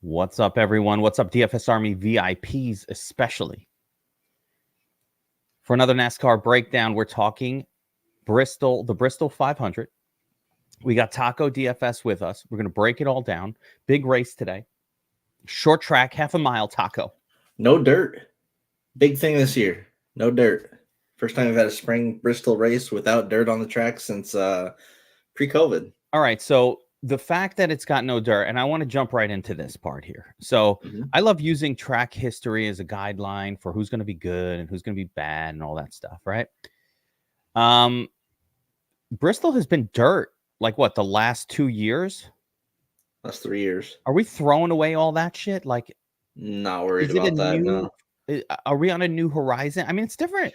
What's up, everyone? What's up, DFS Army VIPs, especially? For another NASCAR breakdown, we're talking Bristol, the Bristol 500. We got Taco DFS with us. We're going to break it all down. Big race today. Short track, half a mile, Taco. No dirt. Big thing this year. No dirt. First time we've had a spring Bristol race without dirt on the track since pre-COVID. All right, so the fact that it's got no dirt, and I want to jump right into this part here. So I love using track history as a guideline for who's going to be good and who's going to be bad and all that stuff, right? Bristol has been dirt, like what, the last 2 years? Last 3 years. Are we throwing away all that shit? Like, not worried about that, no. Are we on a new horizon? I mean, it's different.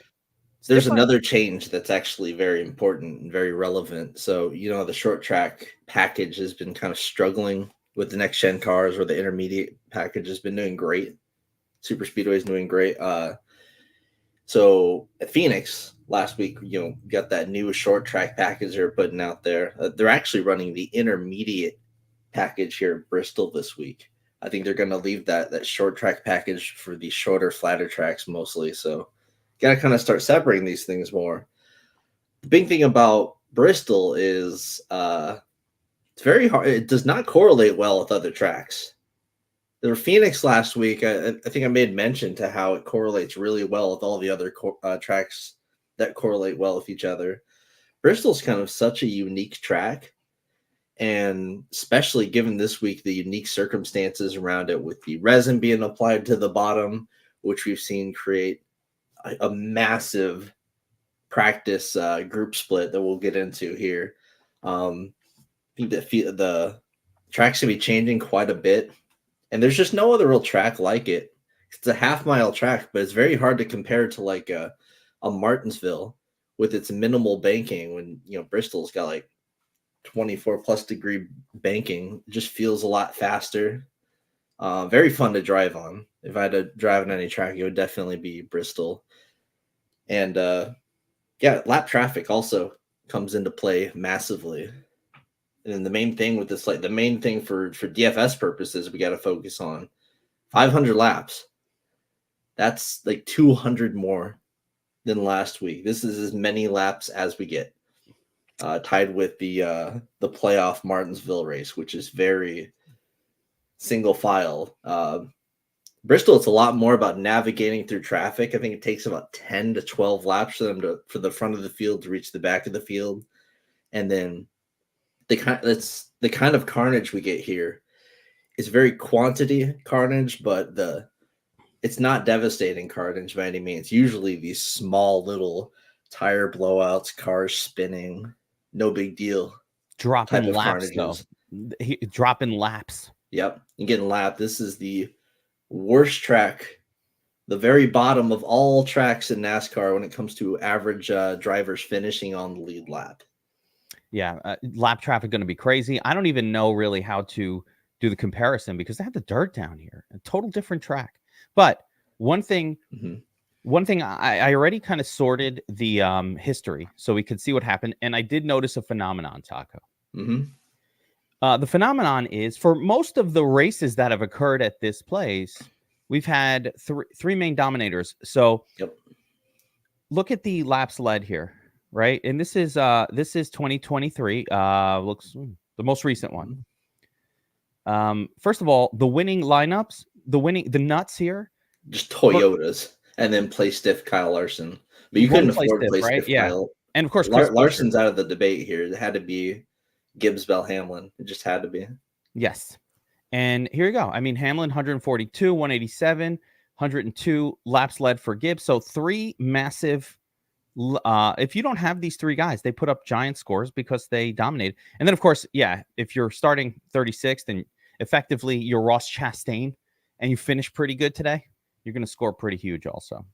There's another change that's actually very important and very relevant. So, the short track package has been kind of struggling with the next gen cars, or the intermediate package has been doing great. Super Speedway is doing great. So at Phoenix last week, got that new short track package they're putting out there. They're actually running the intermediate package here at Bristol this week. I think they're going to leave that short track package for the shorter, flatter tracks mostly. So got to kind of start separating these things more. The big thing about Bristol is it's very hard. It does not correlate well with other tracks. The Phoenix last week, I think I made mention to how it correlates really well with all the other tracks that correlate well with each other. Bristol's kind of such a unique track. And especially given this week, the unique circumstances around it with the resin being applied to the bottom, which we've seen create a massive practice group split that we'll get into here. I think that the track's going to be changing quite a bit. And there's just no other real track like it. It's a half-mile track, but it's very hard to compare to like a Martinsville with its minimal banking when, Bristol's got like 24 plus degree banking. It just feels a lot faster. Very fun to drive on. If I had to drive on any track, it would definitely be Bristol. And lap traffic also comes into play massively. And then the main thing with this, like the main thing for DFS purposes, we got to focus on 500 laps. That's like 200 more than last week. This is as many laps as we get. Tied with the playoff Martinsville race, which is very single file. Bristol, it's a lot more about navigating through traffic. I think it takes about 10 to 12 laps for them for the front of the field to reach the back of the field, and then the kind of carnage we get here is very quantity carnage, but it's not devastating carnage by any means. Usually these small little tire blowouts, cars spinning. No big deal. Dropping laps, though. Dropping laps. Yep. And getting lapped. This is the worst track, the very bottom of all tracks in NASCAR when it comes to average drivers finishing on the lead lap. Yeah. Lap traffic going to be crazy. I don't even know really how to do the comparison because they have the dirt down here. A total different track. But one thing... Mm-hmm. One thing, I already kind of sorted the history so we could see what happened. And I did notice a phenomenon, Taco. Mm-hmm. The phenomenon is for most of the races that have occurred at this place, we've had three main dominators. So Look at the laps led here, right? And this is 2023. Looks the most recent one. First of all, the winning lineups, the nuts here. Just Toyotas. And then play stiff Kyle Larson. But you couldn't afford to play stiff Kyle. And of course, Larson's out of the debate here. It had to be Gibbs, Bell, Hamlin. It just had to be. Yes. And here you go. I mean, Hamlin, 142, 187, 102 laps led for Gibbs. So three massive. If you don't have these three guys, they put up giant scores because they dominated. And then, of course, if you're starting 36th and effectively you're Ross Chastain and you finish pretty good today, you're going to score pretty huge also.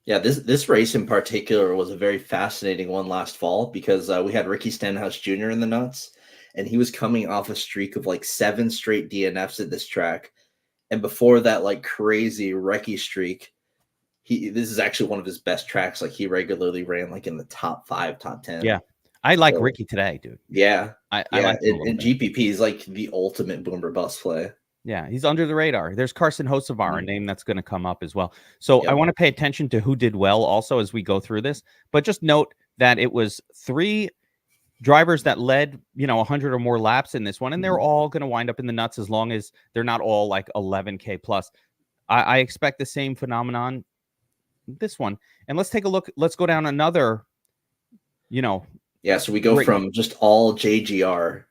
Yeah, this race in particular was a very fascinating one last fall because we had Ricky Stenhouse Jr. in the nuts, and he was coming off a streak of like 7 straight DNFs at this track. And before that, like crazy Ricky streak, this is actually one of his best tracks. Like he regularly ran like in the top 5, top 10. Yeah, I like Ricky today, dude. Yeah, I like him and GPP is like the ultimate boomer bust play. Yeah, he's under the radar. There's Carson Hocevar, a Mhm. name that's going to come up as well. So I Yep. want to pay attention to who did well also as we go through this. But just note that it was 3 drivers that led, 100 or more laps in this one, and they're Mhm. all going to wind up in the nuts as long as they're not all like 11K plus. I expect the same phenomenon this one. And let's take a look. Let's go down another, Yeah, so we go great name. from just all JGR,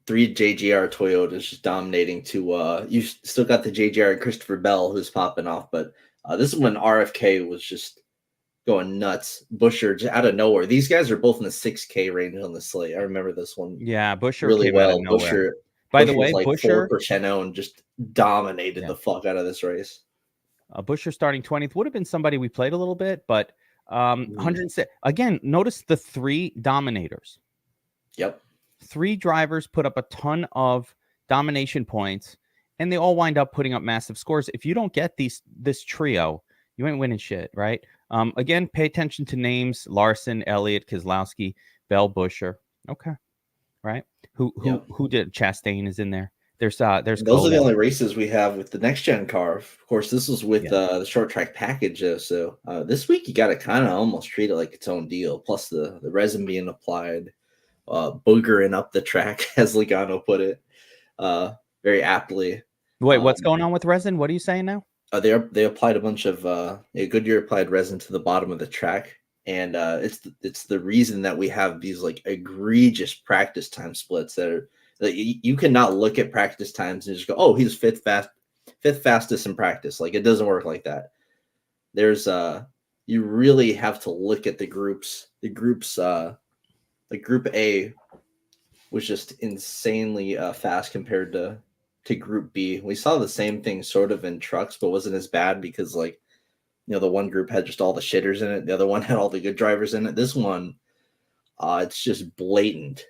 3 JGR Toyotas just dominating to you still got the JGR and Christopher Bell who's popping off, but this is when RFK was just going nuts. Busher just out of nowhere. These guys are both in the 6K range on the slate. I remember this one Yeah, Busher really came out of well. nowhere. Busher By the Busher way, was like Busher, 4% owned, just dominated yeah, the fuck out of this race. Busher starting 20th would have been somebody we played a little bit, but Mhm. 106 again. Notice the 3 dominators. Yep. 3 drivers put up a ton of domination points, and they all wind up putting up massive scores. If you don't get this trio, you ain't winning shit, right? Again, pay attention to names: Larson, Elliott, Keselowski, Bell, Busher. Okay, right? Yep. Who did Chastain is in there. There's And those are the Kola. only races we have with the next gen car. Of course, this was with Yeah. the short track package. So this week you got to kind of almost treat it like its own deal. Plus the resin being applied, boogering up the track, as Logano put it, very aptly. Wait, what's Um, going on with resin? What are you saying now? they applied a bunch of Goodyear applied resin to the bottom of the track, and it's the reason that we have these like egregious practice time splits that are that you cannot look at practice times and just go, oh, he's fifth fastest in practice. Like it doesn't work like that. There's you really have to look at the groups. Like Group A was just insanely fast compared to Group B. We saw the same thing sort of in trucks, but wasn't as bad because like the one group had just all the shitters in it, the other one had all the good drivers in it. This one, it's just blatant.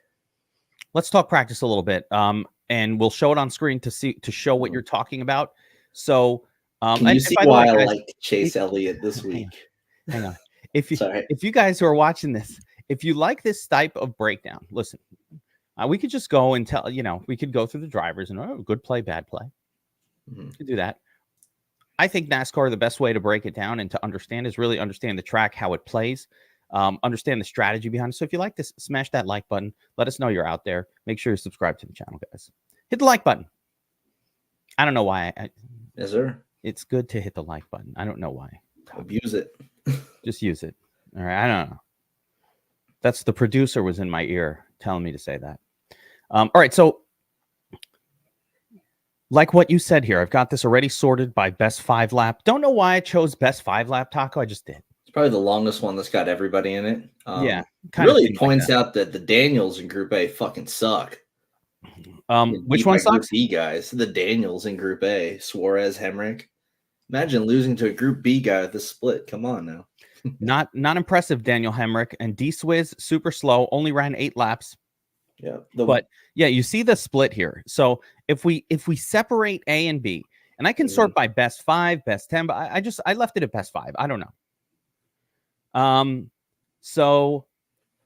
Let's talk practice a little bit. And we'll show it on screen to show what you're talking about. So, Can you and see by the way, why I guys, like Chase Elliott this hang week? on, hang on. If you Sorry. if you guys who are watching this, if you like this type of breakdown, listen, we could just go and tell, we could go through the drivers and good play, bad play. Mhm. We could do that. I think NASCAR, the best way to break it down and to understand is really understand the track, how it plays, understand the strategy behind it. So if you like this, smash that like button. Let us know you're out there. Make sure you subscribe to the channel, guys. Hit the like button. I don't know why. Yes, sir. It's good to hit the like button. I don't know why. Abuse it. Just use it. All right. I don't know. That's the producer was in my ear telling me to say that. All right. So, like what you said here, I've got this already sorted by best 5 lap. Don't know why I chose best 5 lap, Taco. I just did. It's probably the longest one that's got everybody in it. Yeah. Kind of Really seemed like points that. out that the Daniels in Group A fucking suck. Which Beat one by Group sucks? B guys. The Daniels in Group A. Suarez, Hemrick. Imagine losing to a Group B guy at the split. Come on now. Not impressive, Daniel Hemrick. And D-Swizz, super slow, only ran 8 laps. Yeah. But yeah, you see the split here. So if we separate A and B, and I can sort by best 5, best 10, but I left it at best 5. I don't know. So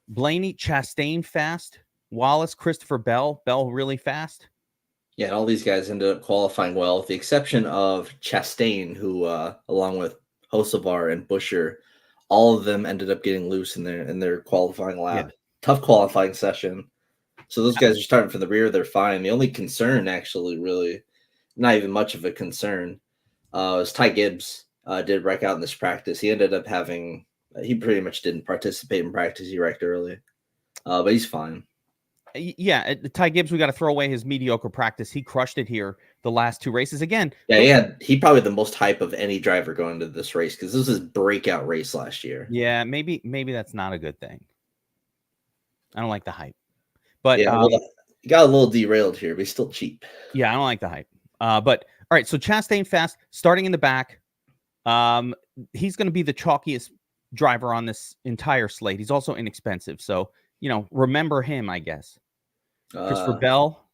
Blaney, Chastain fast, Wallace, Christopher Bell really fast. Yeah, and all these guys ended up qualifying well, with the exception of Chastain, who, along with Hocevar and Busher, all of them ended up getting loose in their qualifying lap. Yeah. Tough qualifying session. So those guys are starting from the rear. They're fine. The only concern, actually, really, not even much of a concern, was Ty Gibbs did wreck out in this practice. He ended up having he pretty much didn't participate in practice. He wrecked early, but he's fine. Yeah, Ty Gibbs, we got to throw away his mediocre practice. He crushed it here the last 2 races. Again, Yeah, he probably the most hype of any driver going into this race because this was his breakout race last year. Yeah, maybe that's not a good thing. I don't like the hype. But yeah, well, he got a little derailed here, but he's still cheap. Yeah, I don't like the hype. But all right, so Chastain fast, starting in the back. He's going to be the chalkiest driver on this entire slate. He's also inexpensive, so remember him, I guess. Christopher Bell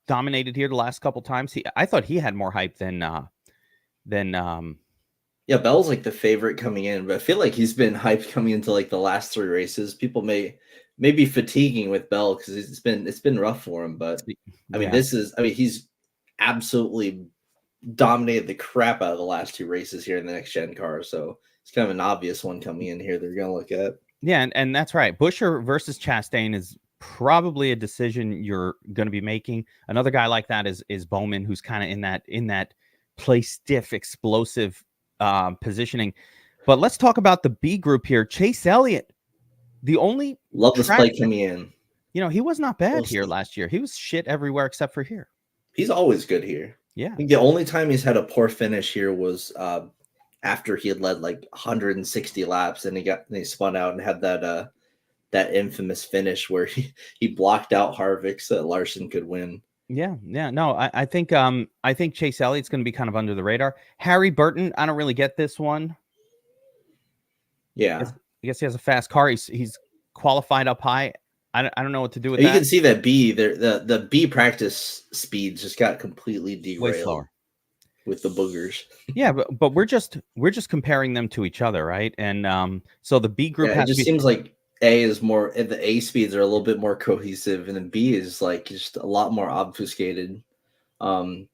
dominated here the last couple times. I thought he had more hype than Yeah, Bell's like the favorite coming in, but I feel like he's been hyped coming into like the last 3 races. People may be fatiguing with Bell because it's been rough for him, but I mean, he's absolutely dominated the crap out of the last 2 races here in the next gen car. So it's kind of an obvious one coming in here they're going to look at. Yeah, and that's right. Buescher versus Chastain is probably a decision you're going to be making. Another guy like that is Bowman, who's kind of in that play stiff, explosive positioning. But let's talk about the B group here. Chase Elliott, the only Love this play coming in. He was not bad here last year. He was shit everywhere except for here. He's always good here. Yeah. I think the only time he's had a poor finish here was after he had led like 160 laps, and he spun out and had that infamous finish where he blocked out Harvick so that Larson could win. Yeah. No, I think Chase Elliott's going to be kind of under the radar. Harry Burton, I don't really get this one. Yeah, I guess he has a fast car. He's qualified up high. I don't know what to do with that. You can see that the B practice speeds just got completely derailed with the boogers. Yeah, but we're just comparing them to each other, right? And so the B group it just seems like A is more, the A speeds are a little bit more cohesive, and then B is like just a lot more obfuscated. I mean,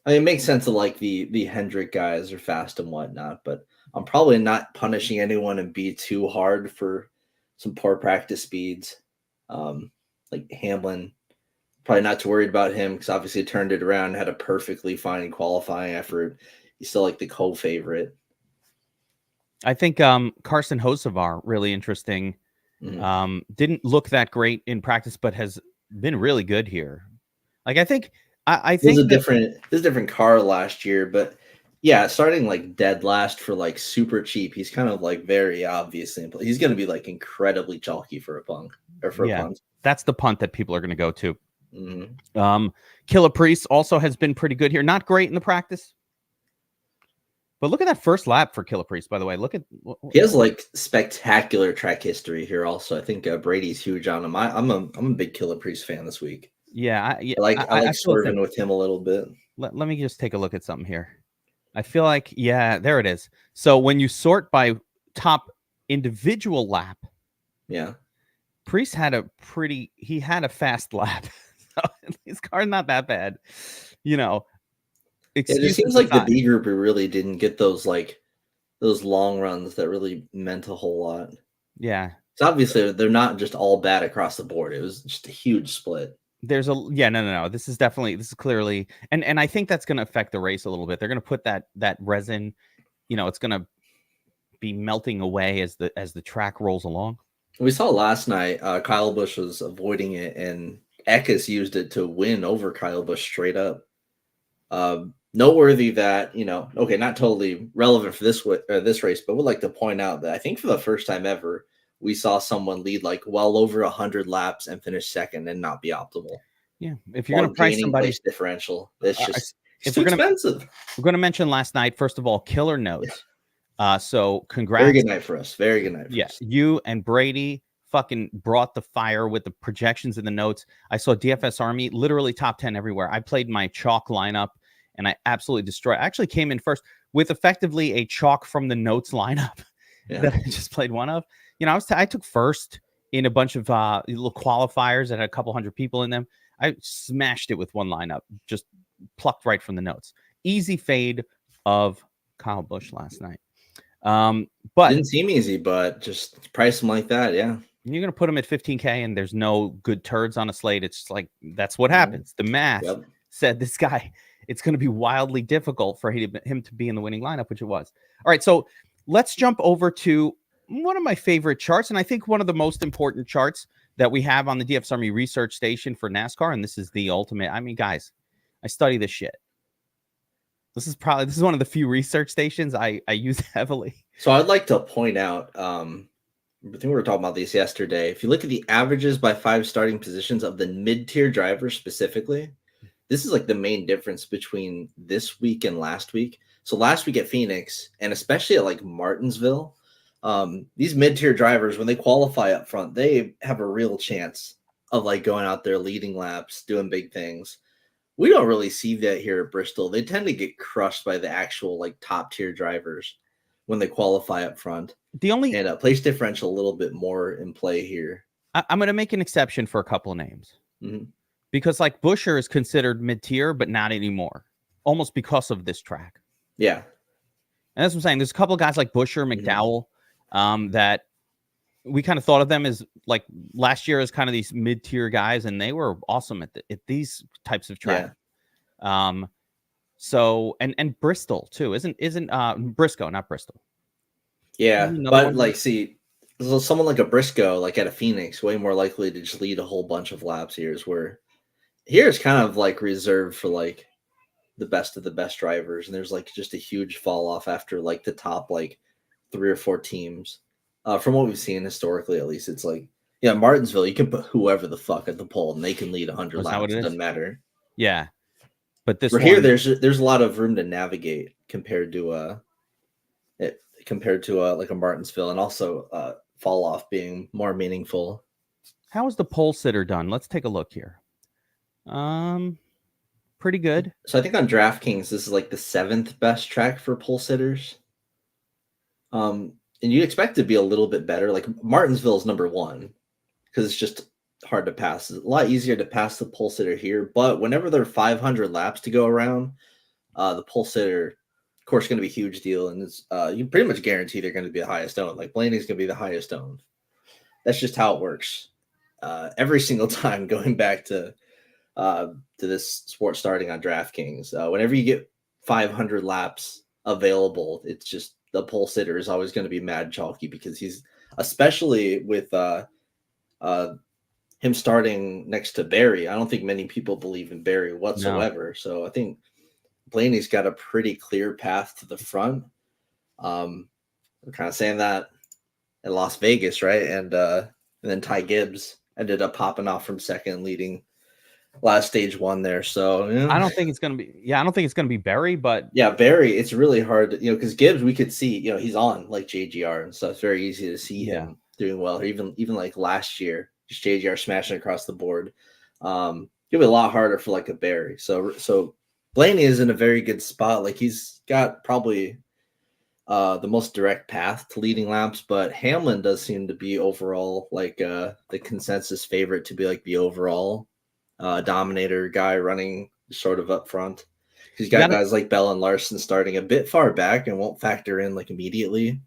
it makes sense that like the Hendrick guys are fast and whatnot, but I'm probably not punishing anyone in B too hard for some poor practice speeds. Like Hamlin, probably not too worried about him because obviously turned it around, had a perfectly fine qualifying effort. He's still like the co-favorite. I think Carson Hocevar, really interesting. Mm-hmm. Didn't look that great in practice, but has been really good here. Like I think this is a different car last year, but yeah, starting like dead last for like super cheap, he's kind of like very obviously he's going to be like incredibly chalky for a punt or for a punt. That's the punt that people are going to go to. Mm-hmm. Killer Priest also has been pretty good here. Not great in the practice, but look at that first lap for Killer Priest. By the way, look at he has like spectacular track history here. Also, I think Brady's huge on him. I'm a big Killer Priest fan this week. Yeah, I like swerving with him a little bit. Let me just take a look at something here. I feel like, yeah, there it is. So when you sort by top individual lap, yeah, Priest had a fast lap. So his car's not that bad, It just seems like the B group really didn't get those long runs that really meant a whole lot. Yeah, so obviously they're not just all bad across the board. It was just a huge split. No. This is clearly, and I think that's going to affect the race a little bit. They're going to put that resin, it's going to be melting away as the track rolls along. We saw last night Kyle Busch was avoiding it, and Eckes used it to win over Kyle Busch straight up. Noteworthy that okay, not totally relevant for this race, but would like to point out that I think for the first time ever, we saw someone lead like well over 100 laps and finish second and not be optimal. Yeah, if you're going to price somebody's differential, it's just too expensive. We're going to mention last night, first of all, killer notes. So congrats. Very good night for us. Very good night for us. You and Brady fucking brought the fire with the projections in the notes. I saw DFS Army literally top 10 everywhere. I played my chalk lineup and I absolutely destroyed. I actually came in first with effectively a chalk from the notes lineup that I just played one of. I took first in a bunch of little qualifiers that had a couple hundred people in them. I smashed it with one lineup, just plucked right from the notes. Easy fade of Kyle Busch last night. But didn't seem easy, but just price him like that. Yeah. You're going to put him at 15K and there's no good turds on a slate. It's just like, that's what happens. The math said this guy, it's going to be wildly difficult for him to be in the winning lineup, which it was. All right. So let's jump over to one of my favorite charts. And I think one of the most important charts that we have on the DFS Army research station for NASCAR. And this is the ultimate. I mean, guys, I study this shit. This is one of the few research stations I use heavily. So I'd like to point out, I think we were talking about this yesterday. If you look at the averages by 5 starting positions of the mid-tier drivers specifically, this is like the main difference between this week and last week. So last week at Phoenix, and especially at like Martinsville, these mid-tier drivers, when they qualify up front, they have a real chance of like going out there leading laps, doing big things. We don't really see that here at Bristol. They tend to get crushed by the actual like top tier drivers when they qualify up front. And place differential a little bit more in play here. I'm going to make an exception for a couple of names. Mm-hmm. because like Busher is considered mid-tier, but not anymore, almost because of this track. Yeah. And that's what I'm saying. There's a couple of guys like Busher, McDowell, that we kind of thought of them as like last year as kind of these mid-tier guys, and they were awesome at these types of track. Yeah. So and Bristol too, isn't Briscoe, not Bristol. Yeah, but like, see, someone like a Briscoe, like at a Phoenix, way more likely to just lead a whole bunch of laps. Here's kind of like reserved for like the best of the best drivers, and there's like just a huge fall off after like the top like 3 or 4 teams. From what we've seen historically, at least, it's like, yeah, Martinsville, you can put whoever the fuck at the pole and they can lead 100 laps. It doesn't matter. Yeah, but this here, there's a lot of room to navigate compared to like a Martinsville, and also fall off being more meaningful. How is the pole sitter done? Let's take a look here. Pretty good. So I think on DraftKings, this is like the 7th best track for pole sitters. And you'd expect it to be a little bit better. Like Martinsville is number 1 because it's just hard to pass. It's a lot easier to pass the pole sitter here, but whenever there are 500 laps to go around, the pole sitter, of course, going to be a huge deal, and it's you pretty much guarantee they're going to be the highest owned. Like Blaney's going to be the highest owned. That's just how it works. Every single time going back to this sport starting on DraftKings, whenever you get 500 laps available, it's just the pole sitter is always going to be mad chalky because he's, especially with him starting next to Barry. I don't think many people believe in Barry whatsoever. No. So I think Blaney's got a pretty clear path to the front. We're kind of saying that in Las Vegas, right? And then Ty Gibbs ended up popping off from second, leading last stage 1 there. So I don't think it's gonna be. Yeah, I don't think it's gonna be Barry, but yeah, Barry. It's really hard, because Gibbs, we could see, he's on like JGR and stuff. It's very easy to see him doing well. Or even like last year, just JGR smashing across the board. It'll be a lot harder for like a Barry. So Blaney is in a very good spot. Like he's got probably the most direct path to leading laps, but Hamlin does seem to be overall like the consensus favorite to be like the overall Dominator guy running sort of up front. He's got guys like Bell and Larson starting a bit far back and won't factor in like immediately.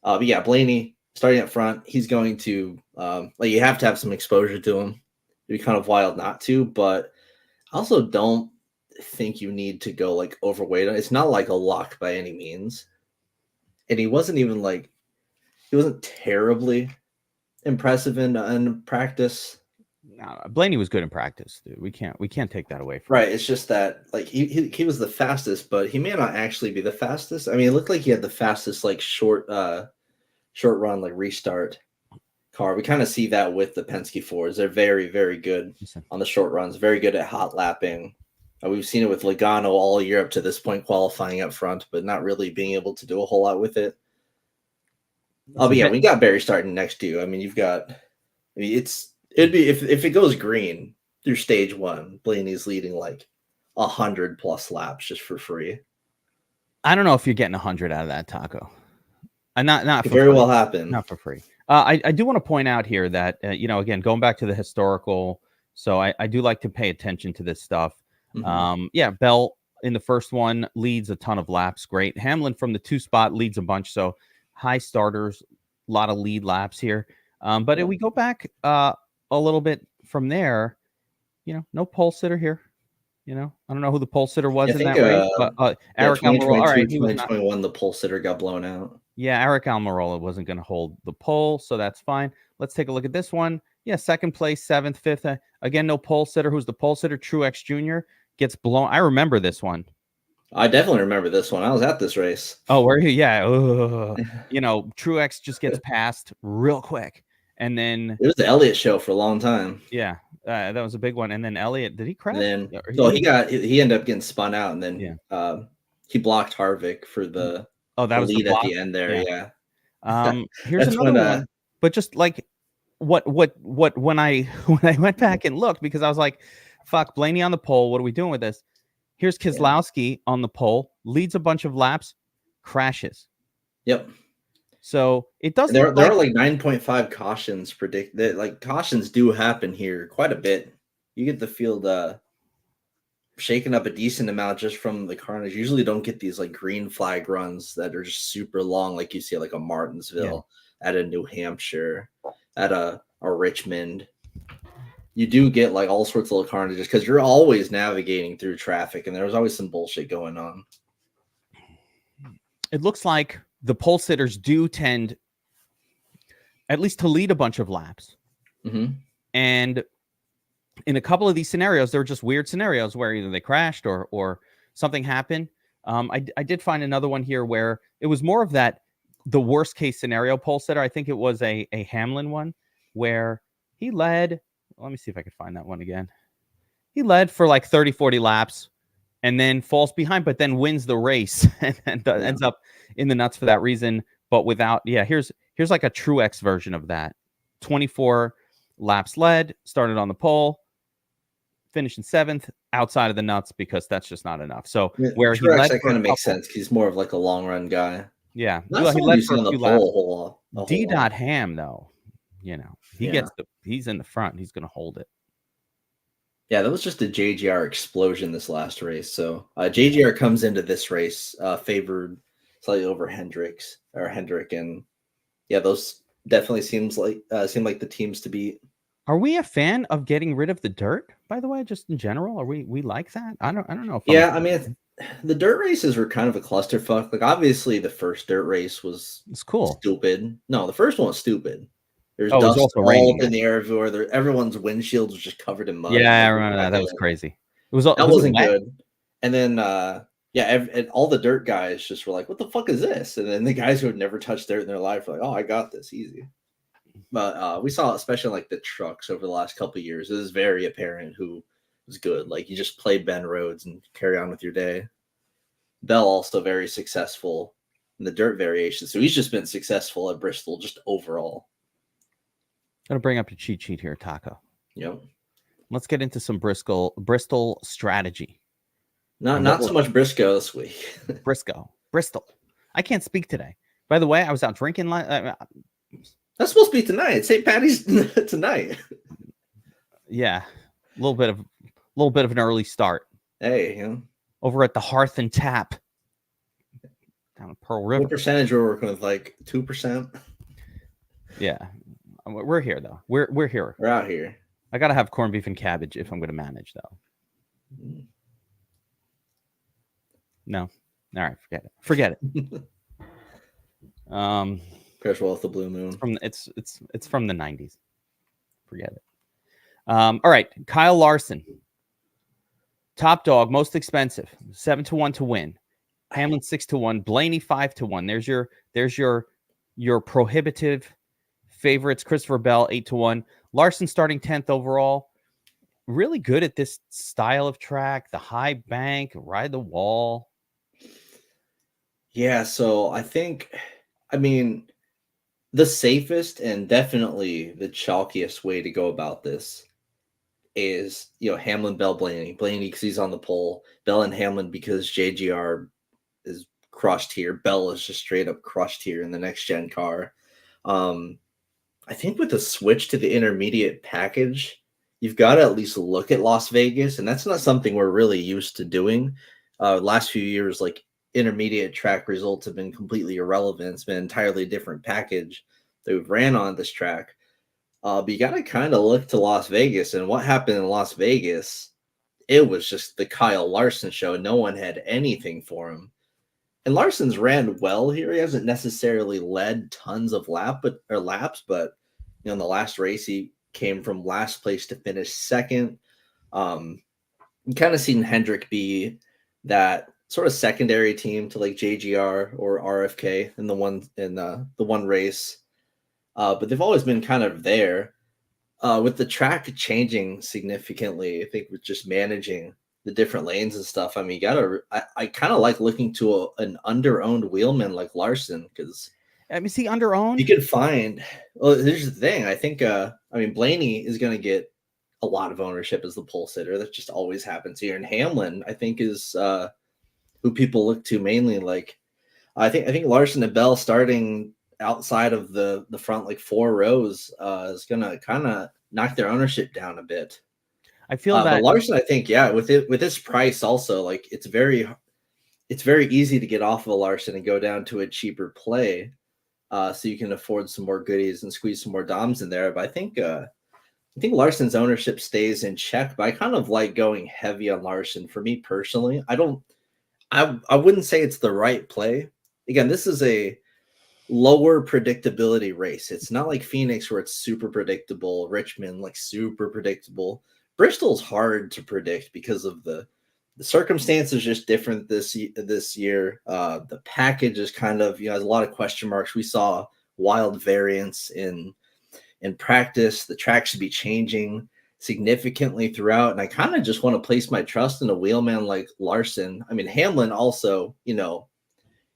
But yeah, Blaney starting up front, he's going to like, you have to have some exposure to him. It'd be kind of wild not to, but I also don't think you need to go like overweight. It's not like a lock by any means. And he wasn't terribly impressive in practice. No, Blaney was good in practice, dude. We can't take that away from him. It's just that like he was the fastest, but he may not actually be the fastest. I mean, it looked like he had the fastest like short run like restart car. We kind of see that with the Penske Fords. They're very, very good on the short runs, very good at hot lapping. We've seen it with Logano all year up to this point, qualifying up front, but not really being able to do a whole lot with it. But yeah, we got Barry starting next to you. I mean, it'd be if it goes green through stage 1, Blaney's leading like 100+ laps just for free. I don't know if you're getting 100 out of that, Taco. Not for very free. Well happen. Not for free. I do want to point out here that again, going back to the historical, so I do like to pay attention to this stuff. Mm-hmm. Bell in the first one leads a ton of laps. Great. Hamlin from the 2 spot leads a bunch. So high starters, a lot of lead laps here. But if we go back a little bit from there, no pole sitter here. I don't know who the pole sitter was in that race, but Eric Almirola. All right, 2021, the pole sitter got blown out. Yeah, Eric Almirola wasn't going to hold the pole, so that's fine. Let's take a look at this one. Yeah, second place, 7th, 5th. Again, no pole sitter. Who's the pole sitter? Truex Jr. gets blown. I remember this one. I definitely remember this one. I was at this race. Oh, were you? Yeah. Truex just gets passed real quick. And then it was the Elliott show for a long time. Yeah, that was a big one. And then Elliott, did he crash? And then he ended up getting spun out, and then he blocked Harvick for the lead at the end there. Yeah. Here's another one. But just like what when I went back and looked, because I was like, fuck, Blaney on the pole. What are we doing with this? Here's Keselowski on the pole, leads a bunch of laps, crashes. Yep. So it doesn't. There are like 9.5 cautions predicted. Like cautions do happen here quite a bit. you get the field shaken up a decent amount just from the carnage. Usually don't get these like green flag runs that are just super long, like you see at like a Martinsville, at a New Hampshire, at a Richmond. You do get like all sorts of little carnages because you're always navigating through traffic, and there's always some bullshit going on. It looks like the pole sitters do tend at least to lead a bunch of laps. Mm-hmm. And in a couple of these scenarios, there were just weird scenarios where either they crashed or something happened. I did find another one here where it was more of that, the worst case scenario pole sitter. I think it was a Hamlin one where he led. Let me see if I could find that one again. He led for like 30, 40 laps and then falls behind, but then wins the race and ends up in the nuts for that reason. But without, here's like a Truex version of that. 24 laps led, started on the pole, finished in 7th, outside of the nuts because that's just not enough. So where Truex, he led, that kind of makes sense. He's more of like a long run guy. Yeah, well, he led for a few laps. D. Ham though, he's in the front. He's gonna hold it. Yeah, that was just a JGR explosion this last race. So JGR comes into this race favored slightly over Hendrick, and those definitely seem like the teams to beat. Are we a fan of getting rid of the dirt? By the way, just in general, are we like that? I don't know. I mean, the dirt races were kind of a clusterfuck. Like obviously, the first dirt race was cool. Stupid. No, the first one was stupid. There's dust all up in the air everywhere. Everyone's windshields was just covered in mud. Yeah, I remember that. That was crazy. That wasn't good. And then, and all the dirt guys just were like, "What the fuck is this?" And then the guys who had never touched dirt in their life were like, "Oh, I got this easy." But we saw, especially like the trucks over the last couple of years, it is very apparent who was good. Like you just play Ben Rhodes and carry on with your day. Bell also very successful in the dirt variation, so he's just been successful at Bristol just overall. I'm gonna bring up your cheat sheet here, Taco. Yep. Let's get into some Bristol strategy. Not so much Briscoe this week. Bristol. I can't speak today. By the way, I was out drinking. That's supposed to be tonight. St. Patty's tonight. Yeah, a little bit of an early start. Hey, over at the Hearth and Tap down at Pearl River. What percentage we're working with? Like 2%. Yeah. We're here though. We're here. We're out here. I gotta have corned beef and cabbage if I'm gonna manage though. No. All right, forget it. Crushwell with the Blue Moon. It's from the 90s. Forget it. All right, Kyle Larson. Top dog, most expensive, 7-1 to win. Hamlin 6-1, Blaney 5-1. There's your prohibitive favorites. Christopher Bell 8-1. Larson starting 10th overall. Really good at this style of track. The high bank, ride the wall. Yeah, so I mean, the safest and definitely the chalkiest way to go about this is, Hamlin, Bell, Blaney because he's on the pole, Bell and Hamlin because JGR is crushed here. Bell is just straight up crushed here in the next gen car. I think with the switch to the intermediate package, you've got to at least look at Las Vegas, and that's not something we're really used to doing. Last few years, like intermediate track results have been completely irrelevant. It's been an entirely different package that we've ran on this track. But you got to kind of look to Las Vegas, and what happened in Las Vegas, it was just the Kyle Larson show. No one had anything for him. And Larson's ran well here. He hasn't necessarily led tons of laps, but in the last race, he came from last place to finish second. You kind of seen Hendrick be that sort of secondary team to like JGR or RFK in the one race. But they've always been kind of there. With the track changing significantly, I think with just managing the different lanes and stuff, I mean, I kind of like looking to an under-owned wheelman like Larson, because is he under-owned? You could find. Well, here's the thing. I think. Blaney is going to get a lot of ownership as the pole sitter. That just always happens here. And Hamlin, I think, is who people look to mainly. Like, I think Larson and Bell starting outside of the front like 4 rows is going to kind of knock their ownership down a bit. I feel But that Larson, I think, yeah, with this price also, like it's very easy to get off of a Larson and go down to a cheaper play, so you can afford some more goodies and squeeze some more DOMs in there. But I think Larson's ownership stays in check. But I kind of like going heavy on Larson. For me personally, I wouldn't say it's the right play. Again, this is a lower predictability race. It's not like Phoenix where it's super predictable, Richmond like super predictable. Bristol's hard to predict because of the circumstances just different this year. The package is kind of, has a lot of question marks. We saw wild variance in practice. The track should be changing significantly throughout, and I kind of just want to place my trust in a wheelman like Larson. I mean, Hamlin also,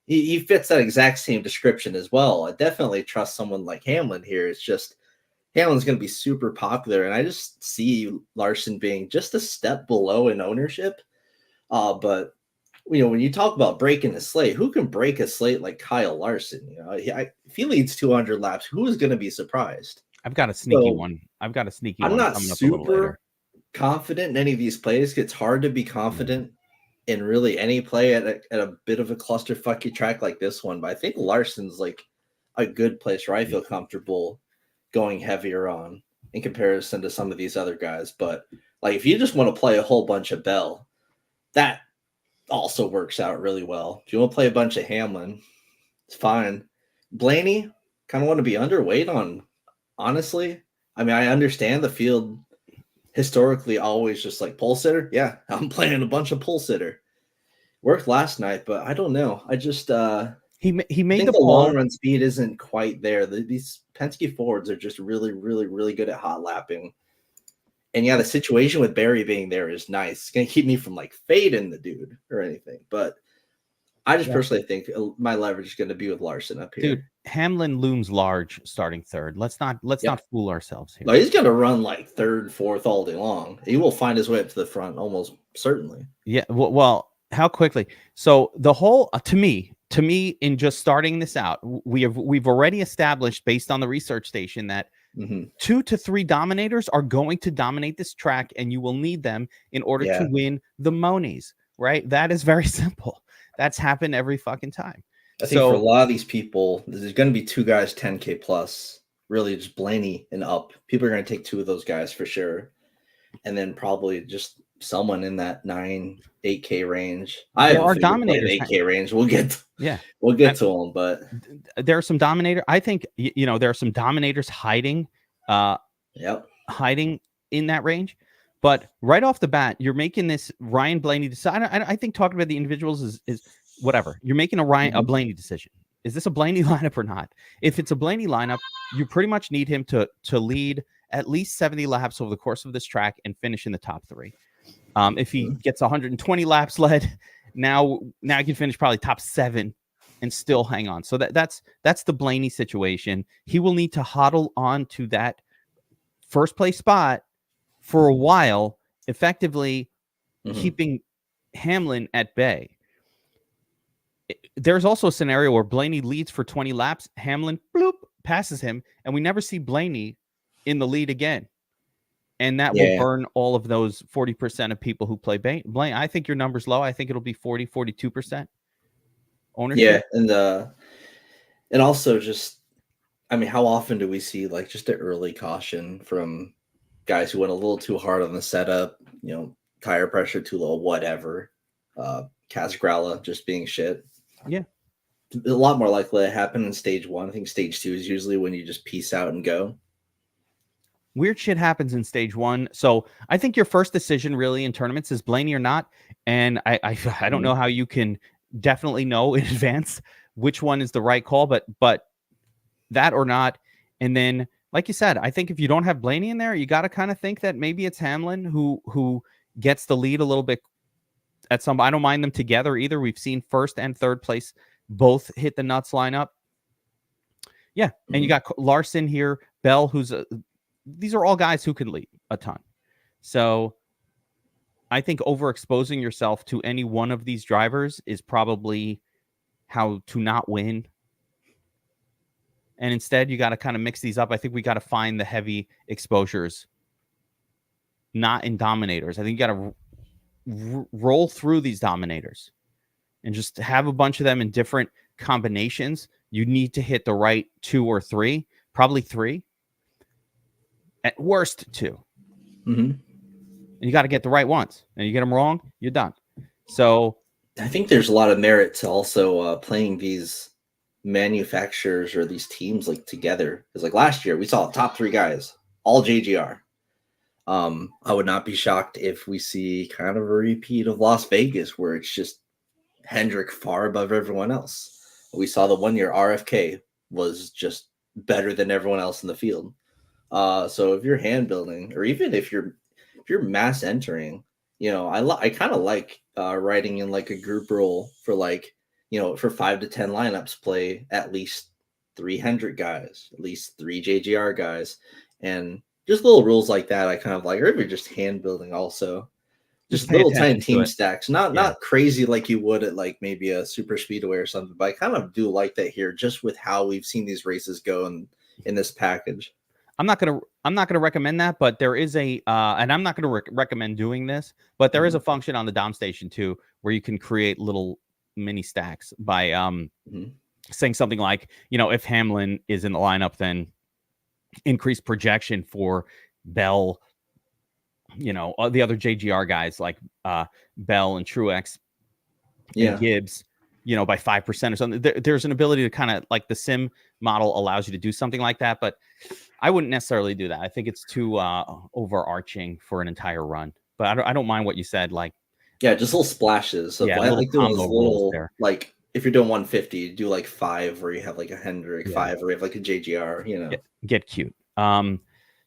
he fits that exact same description as well. I definitely trust someone like Hamlin here. It's just Hamlin's going to be super popular, and I just see Larson being just a step below in ownership. But when you talk about breaking a slate, who can break a slate like Kyle Larson? If he leads 200 laps, who is going to be surprised? I've got a sneaky one. I've got a sneaky I'm one not coming up a little later. super confident in any of these plays. It's hard to be confident in really any play at a bit of a clusterfucky track like this one. But I think Larson's like a good place where I feel comfortable going heavier on in comparison to some of these other guys. But like if you just want to play a whole bunch of Bell, that also works out really well. If you want to play a bunch of Hamlin, it's fine. Blaney, kind of want to be underweight on, honestly. I mean, I understand the field historically always just like pole sitter. Yeah, I'm playing a bunch of pole sitter. Worked last night, but I don't know. I just he made think the long run speed isn't quite there. These Penske Fords are just really, really, really good at hot lapping. And yeah, the situation with Barry being there is nice. It's gonna keep me from like fading the dude or anything. But I just personally think my leverage is going to be with Larson up here. Dude, Hamlin looms large starting third. Let's not fool ourselves here. No, he's going to run like third, fourth all day long. He will find his way up to the front almost certainly. Yeah. Well, how quickly? So the whole to me, in just starting this out, we've already established based on the research station that 2 to 3 dominators are going to dominate this track, and you will need them in order to win the Monies. Right? That is very simple. That's happened every fucking time. I think for a lot of these people, there's going to be 2 guys 10K plus, really just Blaney and up. People are going to take 2 of those guys for sure. And then probably just someone in that 8K range. There are dominators 8K range. We'll get to them, but there are some dominator. I think there are some dominators hiding hiding in that range. But right off the bat, you're making this Ryan Blaney decision. I think talking about the individuals is whatever. You're making a Blaney decision. Is this a Blaney lineup or not? If it's a Blaney lineup, you pretty much need him to lead at least 70 laps over the course of this track and finish in the top 3. If he gets 120 laps led, now he can finish probably top 7 and still hang on. So that's the Blaney situation. He will need to hodl on to that first place spot for a while, effectively keeping Hamlin at bay. There's also a scenario where Blaney leads for 20 laps, Hamlin bloop passes him, and we never see Blaney in the lead again. And that will burn all of those 40% of people who play Blaney. I think your number's low. I think it'll be 42% ownership. Yeah, and also just, I mean, how often do we see like just an early caution from guys who went a little too hard on the setup, tire pressure too low, whatever. Casgralla just being shit. Yeah. A lot more likely to happen in stage 1. I think stage 2 is usually when you just peace out and go. Weird shit happens in stage 1. So I think your first decision really in tournaments is Blaney or not. And I don't know how you can definitely know in advance which one is the right call, but that or not. And then, like you said, I think if you don't have Blaney in there, you got to kind of think that maybe it's Hamlin who gets the lead a little bit at some. I don't mind them together either. We've seen first and third place both hit the nuts lineup. Yeah, and you got Larson here, Bell, these are all guys who can lead a ton. So I think overexposing yourself to any one of these drivers is probably how to not win. And instead, you got to kind of mix these up. I think we got to find the heavy exposures not in Dominators. I think you got to roll through these Dominators and just have a bunch of them in different combinations. You need to hit the right 2 or 3, probably 3, at worst 2. Mm-hmm. And you got to get the right ones. And you get them wrong, you're done. So I think there's a lot of merit to also playing these manufacturers or these teams like together. Because like last year, we saw top 3 guys, all JGR. I would not be shocked if we see kind of a repeat of Las Vegas, where it's just Hendrick far above everyone else. We saw the 1 year RFK was just better than everyone else in the field. So if you're hand building, or even if you're mass entering, I kind of like writing in like a group role for like, for 5 to 10 lineups, play at least 300 guys, at least 3 JGR guys, and just little rules like that. I kind of like, or if you're just hand building, also just pay little tiny attention to team it. stacks, not crazy like you would at like maybe a super speedway or something. But I kind of do like that here, just with how we've seen these races go in this package. I'm not gonna recommend that, but there is a and I'm not gonna recommend doing this, but there is a function on the Dom Station too where you can create little mini stacks by saying something like, if Hamlin is in the lineup, then increase projection for Bell, the other JGR guys like Bell and Truex and Gibbs, by 5% or something. There's an ability to kind of like the sim model allows you to do something like that, but I wouldn't necessarily do that. I think it's too overarching for an entire run. But I don't mind what you said. Like, just little splashes. I like doing those little there. Like if you're doing 150, you do like 5 where you have like a Hendrick, 5 where you have like a JGR. Get cute.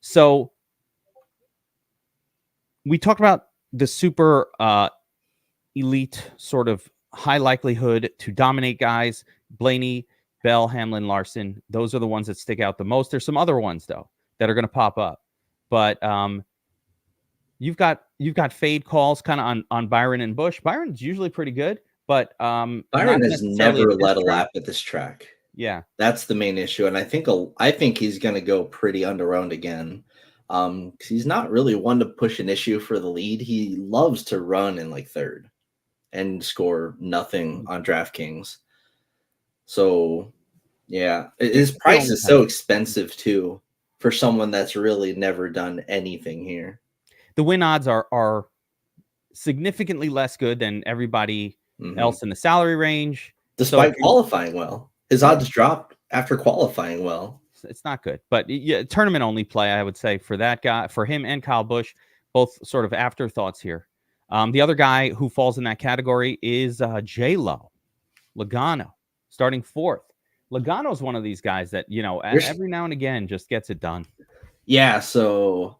So we talked about the super elite sort of high likelihood to dominate guys. Blaney, Bell, Hamlin, Larson. Those are the ones that stick out the most. There's some other ones though that are going to pop up, but you've got fade calls kind of on Byron and Busch. Byron's usually pretty good, but Byron has never led a lap at this track. Yeah, that's the main issue, and I think he's going to go pretty underowned again. Because he's not really one to push an issue for the lead. He loves to run in like 3rd and score nothing on DraftKings. So, yeah, his price is so expensive too for someone that's really never done anything here. The win odds are significantly less good than everybody else in the salary range. Despite qualifying well. His odds dropped after qualifying well. It's not good, but yeah, tournament only play, I would say, for that guy, for him and Kyle Busch, both sort of afterthoughts here. The other guy who falls in that category is J-Lo Logano, starting 4th. Logano's one of these guys that, every now and again just gets it done. Yeah, so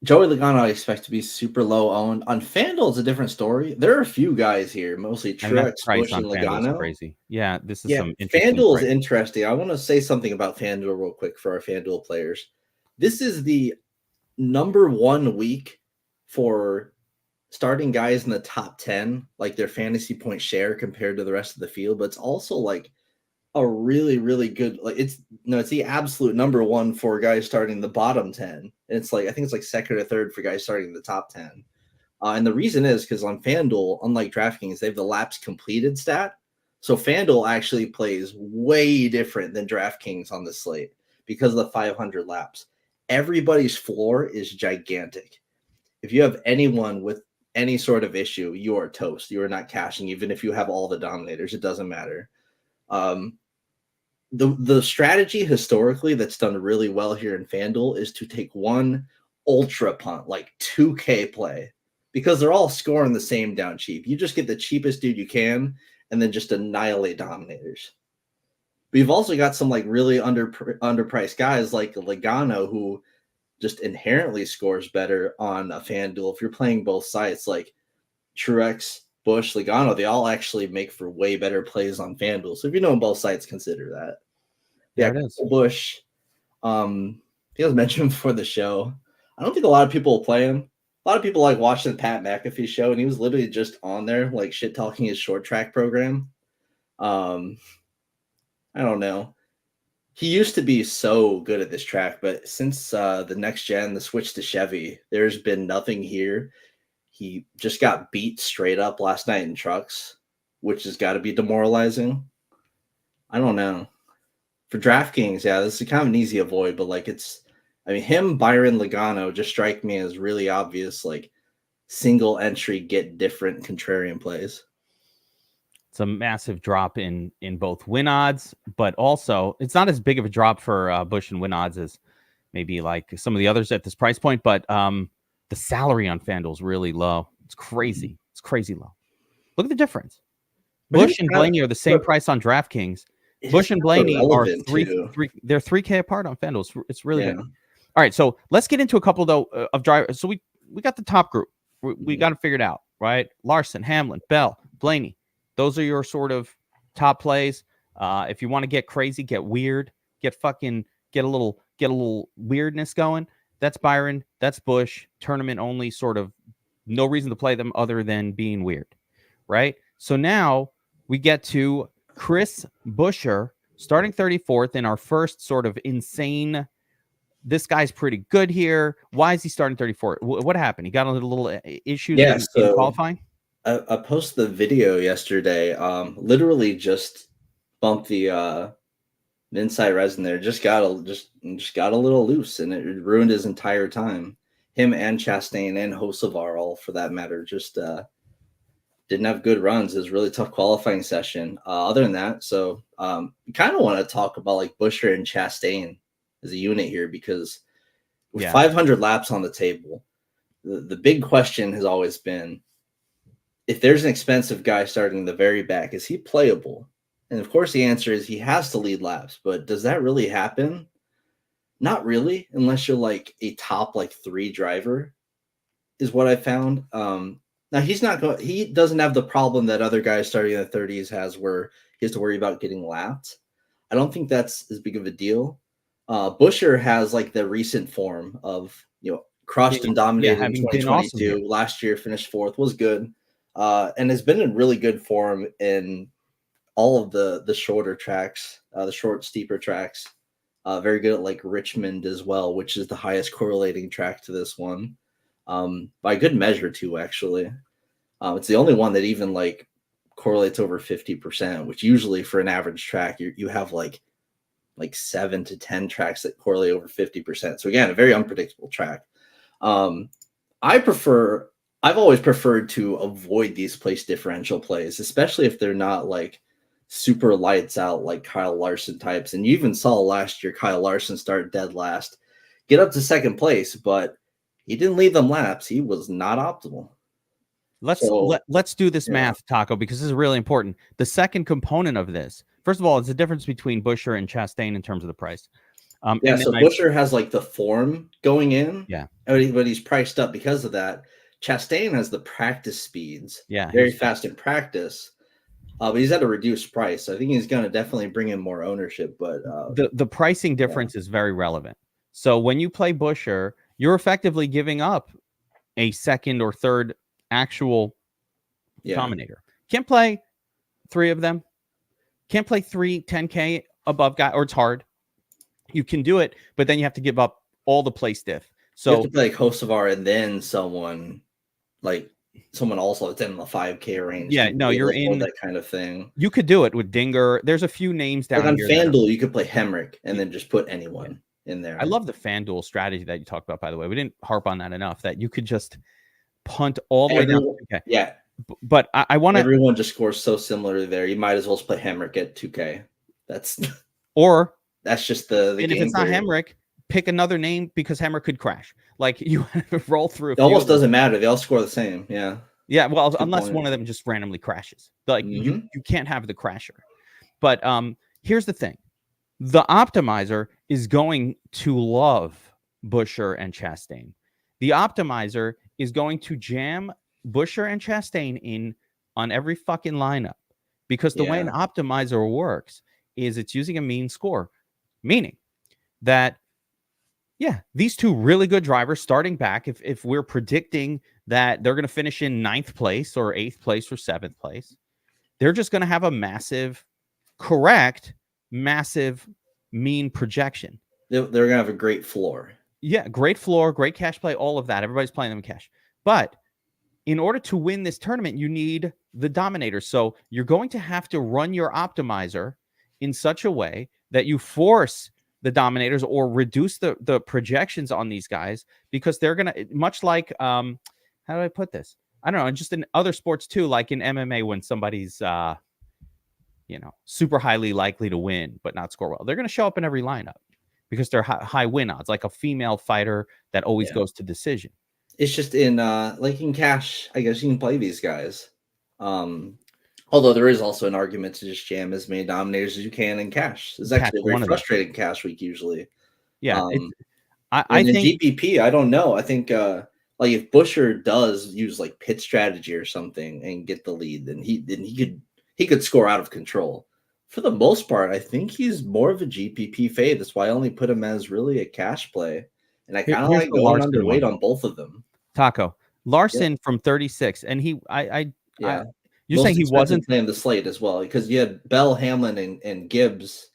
Joey Logano I expect to be super low owned. On FanDuel, it's a different story. There are a few guys here, mostly Truex, Busch, and Logano. Crazy. Yeah, this is some interesting. FanDuel is interesting. I want to say something about FanDuel real quick for our FanDuel players. This is the number 1 week for starting guys in the top 10, like their fantasy point share compared to the rest of the field. But it's also like a really, really good, like it's the absolute number 1 for guys starting the bottom 10. And it's like, I think it's like 2nd or 3rd for guys starting the top 10. And the reason is because on FanDuel, unlike DraftKings, they have the laps completed stat. So FanDuel actually plays way different than DraftKings on the slate because of the 500 laps. Everybody's floor is gigantic. If you have anyone with any sort of issue, you are toast. You are not cashing, even if you have all the Dominators. It doesn't matter. The strategy historically that's done really well here in FanDuel is to take one ultra punt, like 2K play, because they're all scoring the same down cheap. You just get the cheapest dude you can and then just annihilate Dominators. But you've also got some like really underpriced guys like Logano who just inherently scores better on a FanDuel. If you're playing both sides, like Truex, Busch, Logano, they all actually make for way better plays on FanDuel. So if you know on both sides, consider that. Yeah, it is. Busch, he was mentioned before the show. I don't think a lot of people will play him. A lot of people like watching the Pat McAfee show, and he was literally just on there, like shit talking his short track program. I don't know. He used to be so good at this track, but since the next gen, the switch to Chevy, there's been nothing here. He just got beat straight up last night in trucks, which has got to be demoralizing. I don't know. For DraftKings, yeah, this is kind of an easy avoid, but like I mean, him, Byron Logano just strike me as really obvious, like single entry, get different contrarian plays. It's a massive drop in both win odds, but also it's not as big of a drop for Busch and win odds as maybe like some of the others at this price point. But the salary on FanDuel is really low. It's crazy. It's crazy low. Look at the difference. Busch and Blaney are the same price on DraftKings. Busch and Blaney are they're 3K apart on FanDuel. It's really big. All right, so let's get into a couple though of drivers. So we got the top group. We got to figure it out, right? Larson, Hamlin, Bell, Blaney. Those are your sort of top plays. If you want to get crazy, get weird, get a little weirdness going. That's Byron. That's Busch. Tournament only, sort of no reason to play them other than being weird, right? So now we get to Chris Buescher starting 34th in our first sort of insane. This guy's pretty good here. Why is he starting 34th? What happened? He got a little issues in qualifying. I posted the video yesterday. Literally just bumped the inside resin there. Just got a little loose, and it ruined his entire time. Him and Chastain and Hocevar, all for that matter, just didn't have good runs. It was a really tough qualifying session. Other than that, so we kind of want to talk about like Buescher and Chastain as a unit here, because with 500 laps on the table, the big question has always been, if there's an expensive guy starting in the very back, is he playable? And of course, the answer is he has to lead laps. But does that really happen? Not really, unless you're like a top like 3 driver, is what I found. Now he doesn't have the problem that other guys starting in the 30s has, where he has to worry about getting lapped. I don't think that's as big of a deal. Buescher has like the recent form of, crushed and dominated in 2022. Awesome last year, finished 4th, was good. And has been in really good form in all of the shorter tracks, the short, steeper tracks. Very good at like Richmond as well, which is the highest correlating track to this one. By good measure too, actually. It's the only one that even like correlates over 50%, which usually for an average track, you have like 7 to 10 tracks that correlate over 50%. So again, a very unpredictable track. I've always preferred to avoid these place differential plays, especially if they're not like super lights out like Kyle Larson types. And you even saw last year Kyle Larson start dead last, get up to second place, but he didn't lead them laps. He was not optimal. Let's do this math, Taco, because this is really important. The second component of this, first of all, is the difference between Buescher and Chastain in terms of the price. So Buescher has like the form going in, but he's priced up because of that. Chastain has the practice speeds, very fast in practice, but he's at a reduced price. I think he's going to definitely bring in more ownership. But the pricing difference is very relevant. So when you play Buescher, you're effectively giving up a second or third actual Dominator. Can't play 3 of them. Can't play 3 10K above guy, or it's hard. You can do it, but then you have to give up all the play stiff. So you have to play like Hocevar and then someone also that's in the 5K range. Yeah, no, you're in that kind of thing. You could do it with Dinger. There's a few names down like here. On FanDuel, you could play Hemrick and then just put anyone in there. I love the FanDuel strategy that you talked about, by the way. We didn't harp on that enough, that you could just punt all the way down. Okay. Yeah. But I want to. Everyone just scores so similar there. You might as well play Hemrick at 2K. That's just the and if it's not Hemrick, pick another name, because Hemrick could crash. Like you roll through. It almost doesn't matter. They all score the same. Yeah. Yeah. Well, unless one of them just randomly crashes. Like you can't have the crasher. But here's the thing. The optimizer is going to love Buescher and Chastain. The optimizer is going to jam Buescher and Chastain in on every fucking lineup, because the way an optimizer works is it's using a mean score, meaning that these 2 really good drivers starting back, if we're predicting that they're going to finish in 9th place or 8th place or 7th place, they're just going to have a massive mean projection. They're going to have a great floor. Yeah, great floor, great cash play, all of that. Everybody's playing them in cash. But in order to win this tournament, you need the Dominator. So you're going to have to run your optimizer in such a way that you force the Dominators or reduce the projections on these guys, because they're going to, much like, how do I put this? I don't know, just in other sports too, like in MMA, when somebody's, super highly likely to win but not score well, they're going to show up in every lineup because they're high win odds, like a female fighter that always goes to decision. It's just in like in cash, I guess you can play these guys. Although there is also an argument to just jam as many Dominators as you can in cash. It's actually a very frustrating cash week usually. Yeah, I think GPP, I don't know. I think like if Busher does use like pit strategy or something and get the lead, then he could score out of control. For the most part, I think he's more of a GPP fade. That's why I only put him as really a cash play. And I kind of like going underweight on both of them. Taco Larson from 36, and you're saying he wasn't playing the slate as well, because you had Bell, Hamlin, and Gibbs.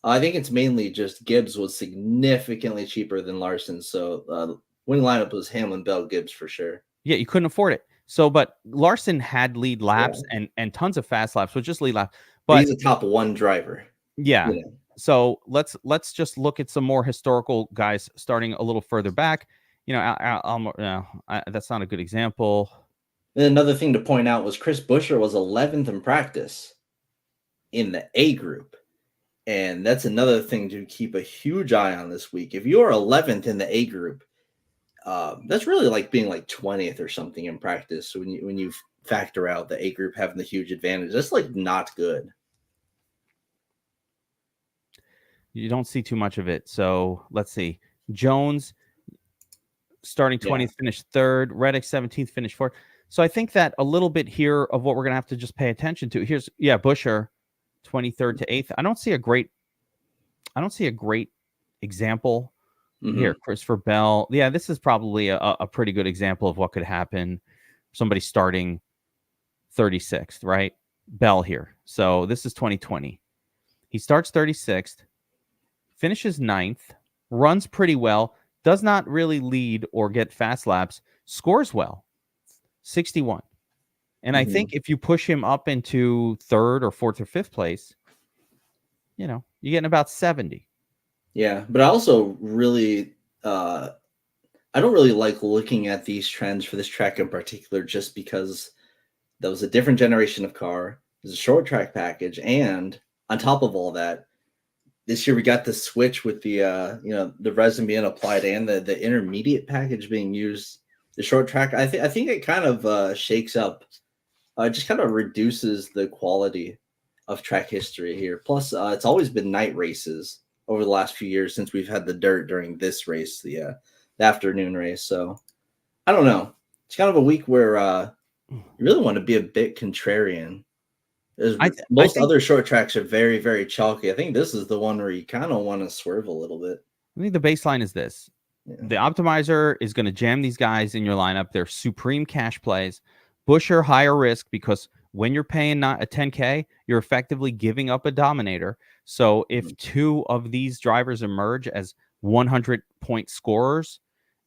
I think it's mainly just Gibbs was significantly cheaper than Larson. So winning lineup was Hamlin, Bell, Gibbs for sure. Yeah, you couldn't afford it. So, but Larson had lead laps and tons of fast laps, so just lead laps. But he's a top one driver. Yeah. So let's just look at some more historical guys starting a little further back. That's not a good example. And another thing to point out was Chris Buescher was 11th in practice in the A group. And that's another thing to keep a huge eye on this week. If you're 11th in the A group, that's really like being like 20th or something in practice. So when you factor out the A group having the huge advantage, that's like not good. You don't see too much of it. So let's see. Jones starting 20th, finished 3rd. Reddick 17th, finished 4th. So I think that a little bit here of what we're going to have to just pay attention to. Here's Buescher 23rd to 8th. I don't see a great example here. Christopher Bell. Yeah, this is probably a pretty good example of what could happen. Somebody starting 36th, right? Bell here. So this is 2020. He starts 36th, finishes 9th, runs pretty well, does not really lead or get fast laps, scores well, 61. And I think if you push him up into 3rd or 4th or 5th place, you're getting about 70. Yeah, but I also really, I don't really like looking at these trends for this track in particular, just because that was a different generation of car. It was a short track package, and on top of all that, this year we got the switch with the the resin being applied and the intermediate package being used. The short track, I think it kind of shakes up, just kind of reduces the quality of track history here. Plus, it's always been night races over the last few years since we've had the dirt during this race, the afternoon race. So I don't know. It's kind of a week where you really want to be a bit contrarian. Most other short tracks are very, very chalky. I think this is the one where you kind of want to swerve a little bit. I think the baseline is this. Yeah. The optimizer is going to jam these guys in your lineup. They're supreme cash plays. Buescher, higher risk, because when you're paying not a 10K, you're effectively giving up a Dominator. So if two of these drivers emerge as 100-point scorers,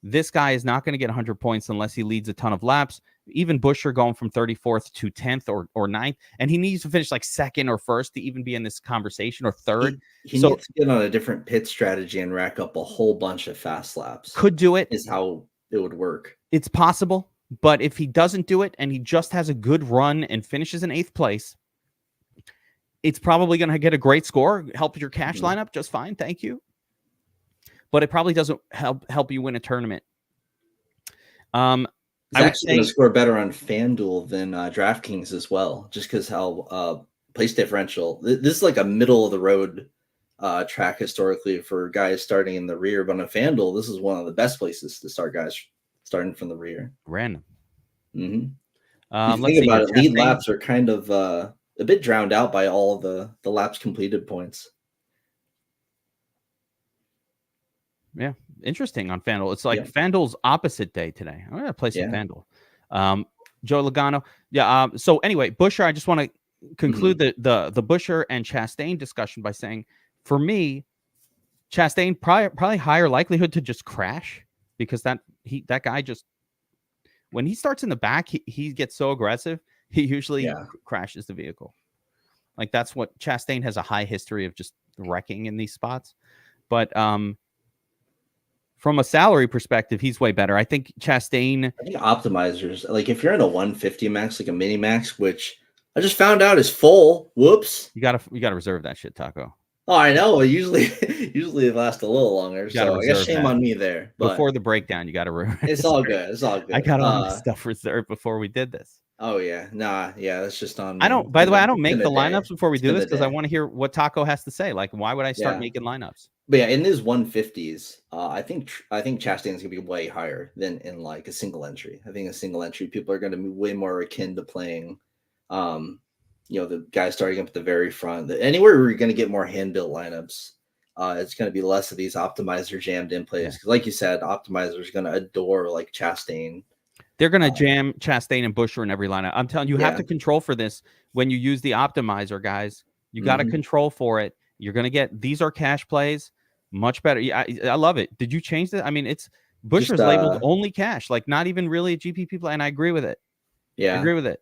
this guy is not going to get 100 points unless he leads a ton of laps. Even Buescher going from 34th to 10th or 9th, and he needs to finish like 2nd or 1st to even be in this conversation, or 3rd. He needs to get on a different pit strategy and rack up a whole bunch of fast laps. Could do it. Is how it would work. It's possible, but if he doesn't do it and he just has a good run and finishes in 8th place, it's probably going to get a great score, help your cash lineup just fine, thank you. But it probably doesn't help you win a tournament. It's actually going to score better on FanDuel than DraftKings as well, just because how place differential. This is like a middle of the road track historically for guys starting in the rear, but on FanDuel, this is one of the best places to start guys starting from the rear. Random. Think about it. Lead laps are kind of a bit drowned out by all the laps completed points. Yeah, interesting on FanDuel. It's like FanDuel's opposite day today. I'm gonna play some FanDuel. Joe Logano. Yeah. So anyway, Buescher. I just want to conclude the Buescher and Chastain discussion by saying, for me, Chastain probably higher likelihood to just crash because that guy just when he starts in the back, he gets so aggressive, he usually crashes the vehicle. Like that's what Chastain has a high history of just wrecking in these spots. But from a salary perspective, he's way better. I think Chastain. I think optimizers, like if you're in a 150 max, like a mini max, which I just found out is full. Whoops. You gotta reserve that shit, Taco. Oh, I know. Usually it lasts a little longer. So I guess shame on me there. But before the breakdown, you gotta it's all good. It's all good. I got all my stuff reserved before we did this. Oh yeah. Nah, yeah, that's just on me. I don't by the way, I don't make the lineups before we do this because I want to hear what Taco has to say. Like, why would I start making lineups? But yeah, in these 150s, I think Chastain's gonna be way higher than in like a single entry. I think a single entry, people are gonna be way more akin to playing the guys starting up at the very front. Anywhere where you're gonna get more hand-built lineups, it's gonna be less of these optimizer jammed in plays. Because like you said, optimizer's gonna adore like Chastain. They're going to jam Chastain and Buescher in every lineup. I'm telling you, have to control for this when you use the optimizer, guys. You got to control for it. You're going to get these are cash plays, much better. Yeah, I love it. Did you change that? I mean, it's Buescher's labeled only cash, like not even really a GPP play, and I agree with it. Yeah, I agree with it.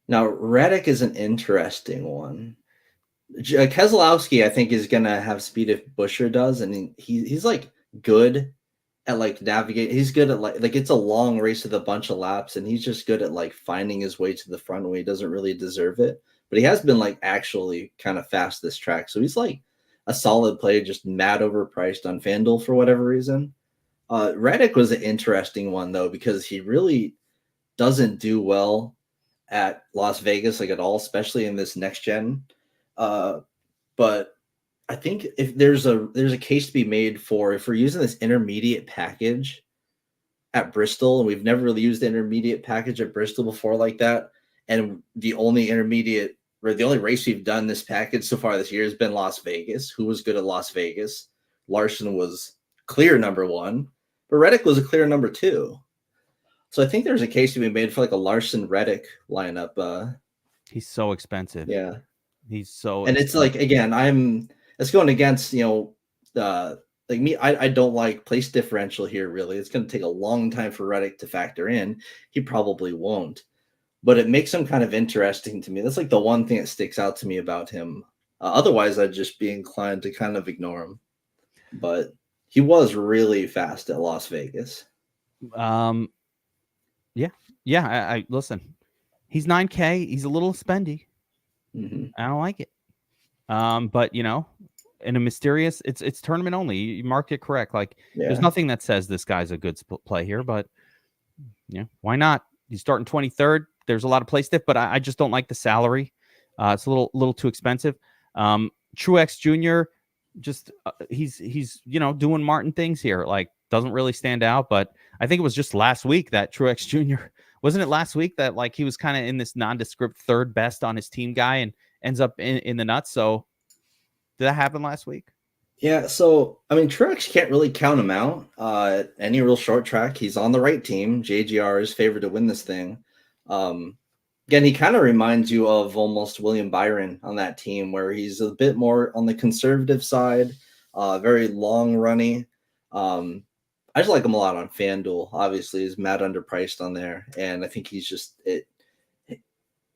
Now Reddick is an interesting one. Keselowski, I think, is going to have speed if Buescher does, and he's like good at like navigate. He's good at like it's a long race with a bunch of laps, and he's just good at like finding his way to the front when he doesn't really deserve it. But he has been like actually kind of fast this track, so he's like a solid play, just mad overpriced on FanDuel for whatever reason. Reddick was an interesting one though because he really doesn't do well at Las Vegas like at all, especially in this next gen. But I think if there's a case to be made for if we're using this intermediate package at Bristol, and we've never really used the intermediate package at Bristol before like that, and the only race we've done this package so far this year has been Las Vegas. Who was good at Las Vegas? Larson was clear number one, but Reddick was a clear number two. So I think there's a case to be made for like a Larson Reddick lineup. He's so expensive. Yeah, he's so. And expensive. It's like again, it's going against, like me, I don't like place differential here, really. It's going to take a long time for Reddick to factor in. He probably won't. But it makes him kind of interesting to me. That's like the one thing that sticks out to me about him. Otherwise, I'd just be inclined to kind of ignore him. But he was really fast at Las Vegas. Yeah. I listen. He's 9K. He's a little spendy. Mm-hmm. I don't like it. But in a mysterious, it's tournament only. You marked it correct. Like there's nothing that says this guy's a good play here, but why not? He's starting 23rd. There's a lot of play stiff, but I just don't like the salary. It's a little too expensive. Truex Jr. just he's doing Martin things here. Like doesn't really stand out, but I think it was just last week that Truex Jr. wasn't it last week that like he was kind of in this nondescript third best on his team guy and ends up in the nuts. So did that happen last week? Yeah, so I mean, Truex can't really count him out. Any real short track, he's on the right team. JGR is favored to win this thing. Again, he kind of reminds you of almost William Byron on that team, where he's a bit more on the conservative side, very long running. I just like him a lot on FanDuel. Obviously, he's mad underpriced on there, and I think he's just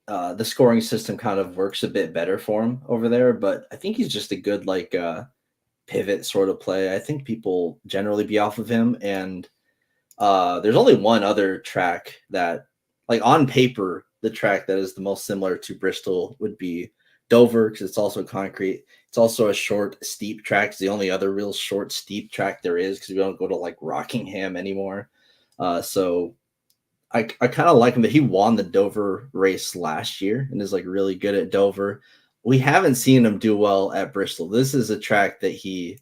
the scoring system kind of works a bit better for him over there. But I think he's just a good like pivot sort of play. I think people generally be off of him, and there's only one other track that, like on paper, the track that is the most similar to Bristol would be Dover, because it's also concrete. It's also a short, steep track. It's the only other real short, steep track there is, because we don't go to like Rockingham anymore. So I kind of like him, but he won the Dover race last year and is like really good at Dover. We haven't seen him do well at Bristol. This is a track that he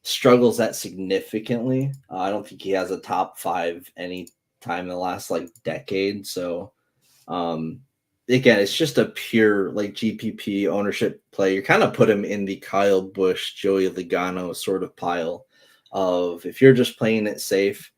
struggles at significantly. I don't think he has a top 5 any time in the last like decade. So again, it's just a pure like GPP ownership play. You kind of put him in the Kyle Busch, Joey Logano sort of pile of, if you're just playing it safe,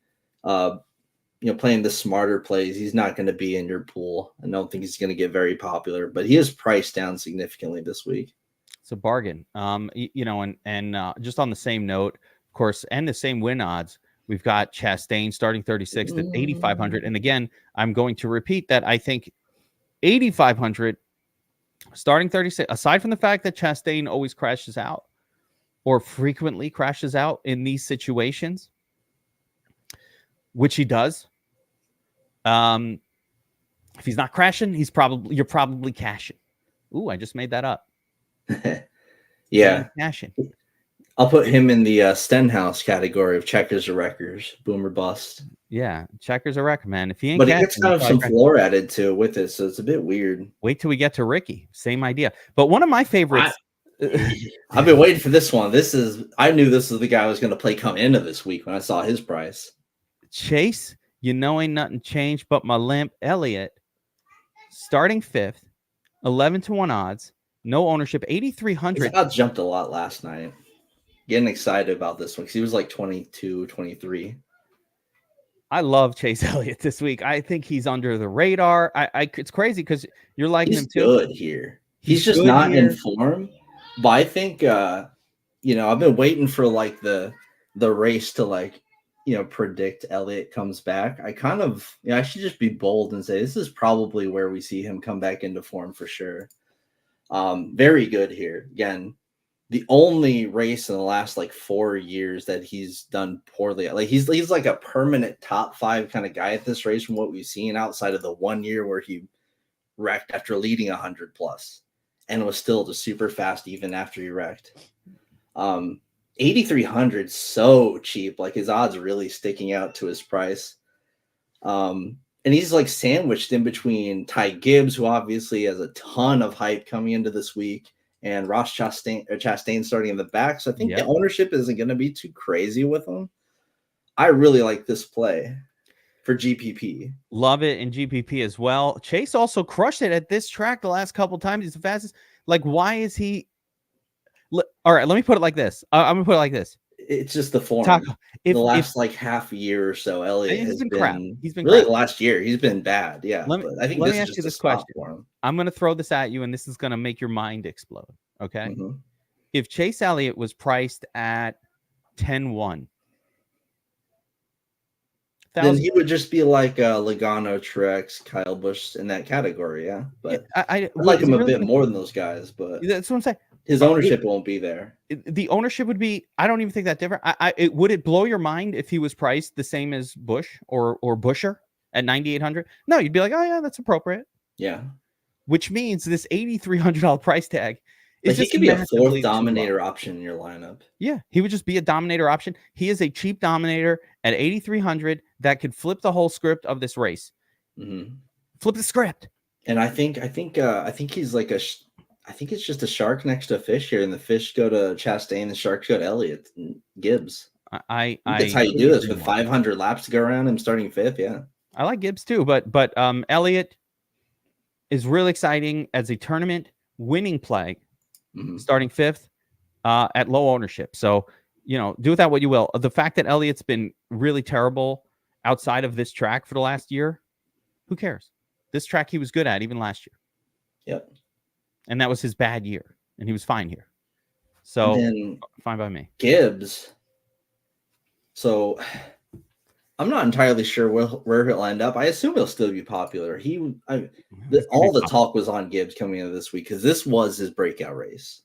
playing the smarter plays, he's not going to be in your pool. I don't think he's going to get very popular, but he is priced down significantly this week. It's a bargain. And just on the same note, of course, and the same win odds, we've got Chastain starting 36th at 8,500. And again, I'm going to repeat that I think 8,500 starting 36, aside from the fact that Chastain always crashes out or frequently crashes out in these situations, which he does. If he's not crashing, you're probably cashing. Ooh, I just made that up. Yeah. Cashing. I'll put him in the Stenhouse category of checkers or wreckers, boom or bust. Yeah, checkers or wreck, man. If he ain't but cashing, he gets kind of some floor added to it with it, so it's a bit weird. Wait till we get to Ricky. Same idea. But one of my favorites. I've been waiting for this one. I knew this was the guy I was going to play come into this week when I saw his price. Chase, ain't nothing changed but my limp. Elliott, starting 5th, 11-1 odds, no ownership, 8,300. His odds jumped a lot last night. Getting excited about this one because he was like 22, 23. I love Chase Elliott this week. I think he's under the radar. It's crazy because you're liking him too. He's good here. He's just not in form. But I think I've been waiting for like the race to predict Elliott comes back. I should just be bold and say this is probably where we see him come back into form for sure. Very good here. Again, the only race in the last 4 years that he's done poorly. He's like a permanent top 5 kind of guy at this race from what we've seen outside of the 1 year where he wrecked after leading 100 plus and was still just super fast even after he wrecked. 8,300 so cheap. His odds really sticking out to his price. And he's sandwiched in between Ty Gibbs, who obviously has a ton of hype coming into this week, and Ross Chastain starting in the back. So I think the ownership isn't going to be too crazy with him. I really like this play for GPP. Love it in GPP as well. Chase also crushed it at this track the last couple times. He's the fastest. Why is he? All right, let me put it like this. I'm going to put it like this. It's just the form. The last half year or so, Elliott has been crap. He's been really crap. Last year. He's been bad. Yeah. I think let me ask you this question. I'm going to throw this at you, and this is going to make your mind explode. Okay. Mm-hmm. If Chase Elliott was priced at 10-1, then he would just be like Logano, Truex, Kyle Busch in that category. Yeah. But I like him a bit more than those guys. But that's what I'm saying. His ownership won't be there. The ownership would be, I don't even think that different. Would it blow your mind if he was priced the same as Busch or Buscher at 9,800? No, you'd be like, oh yeah, that's appropriate. Yeah. Which means this $8,300 price tag is he could be a 4th Dominator option in your lineup. Yeah, he would just be a Dominator option. He is a cheap Dominator at 8,300 that could flip the whole script of this race. Mm-hmm. Flip the script. And I think he's I think it's just a shark next to a fish here, and the fish go to Chastain, the sharks go to Elliott and Gibbs. That's how you do this with 500 laps to go around him starting 5th. Yeah, I like Gibbs too, but Elliott is really exciting as a tournament winning play, starting 5th at low ownership. So do with that what you will. The fact that Elliott's been really terrible outside of this track for the last year, who cares? This track he was good at even last year. Yep. And that was his bad year, and he was fine here. So fine by me. Gibbs. So I'm not entirely sure where he'll end up. I assume he'll still be popular. All the talk was on Gibbs coming into this week because this was his breakout race.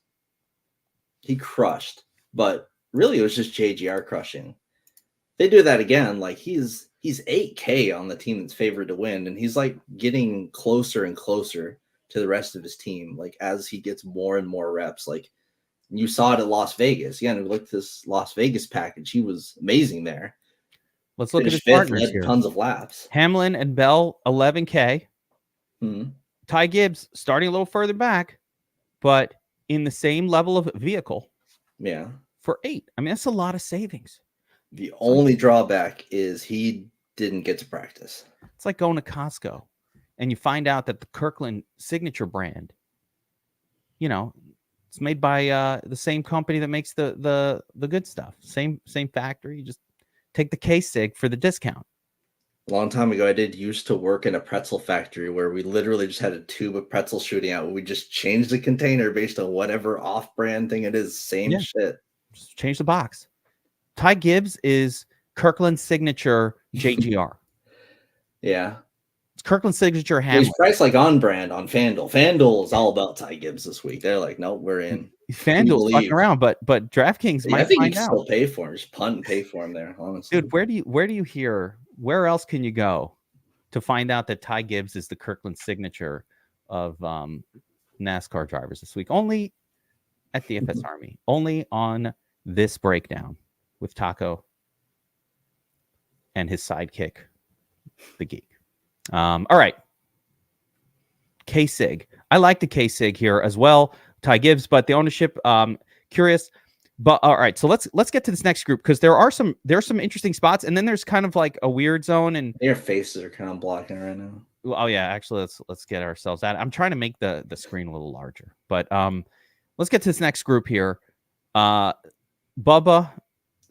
He crushed, but really it was just JGR crushing. They do that again. He's 8K on the team that's favored to win, and he's getting closer and closer to the rest of his team, as he gets more and more reps. You saw it at Las Vegas. Again, we looked at this Las Vegas package. He was amazing there. Let's look at his partners here. Tons of laps. Hamlin and Bell, 11K. Mm-hmm. Ty Gibbs starting a little further back, but in the same level of vehicle. Yeah. For 8. I mean, that's a lot of savings. The only drawback is he didn't get to practice. It's like going to Costco and you find out that the Kirkland signature brand, it's made by the same company that makes the good stuff. Same factory. You just take the case sig for the discount. A long time ago, I did used to work in a pretzel factory where we literally just had a tube of pretzels shooting out. We just changed the container based on whatever off-brand thing it is. Same shit. Just change the box. Ty Gibbs is Kirkland's signature JGR. Yeah. It's Kirkland's signature Hamlin. He's priced like on brand on FanDuel. FanDuel is all about Ty Gibbs this week. They're like, nope, we're in. FanDuel's fucking around, but DraftKings might I think you find can out. still pay for him. Just punt and pay for him there, honestly. Dude, where do you hear? Where else can you go to find out that Ty Gibbs is the Kirkland signature of NASCAR drivers this week? Only at DFS Army. Only on this breakdown with Taco and his sidekick, the Geek. All right. K-Sig. I like the K-Sig here as well. Ty Gibbs, but the ownership, curious. But all right, so let's get to this next group because there's some interesting spots, and then there's kind of like a weird zone, and their faces are kind of blocking right now. Oh yeah, actually let's get ourselves out. I'm trying to make the screen a little larger, but let's get to this next group here. Bubba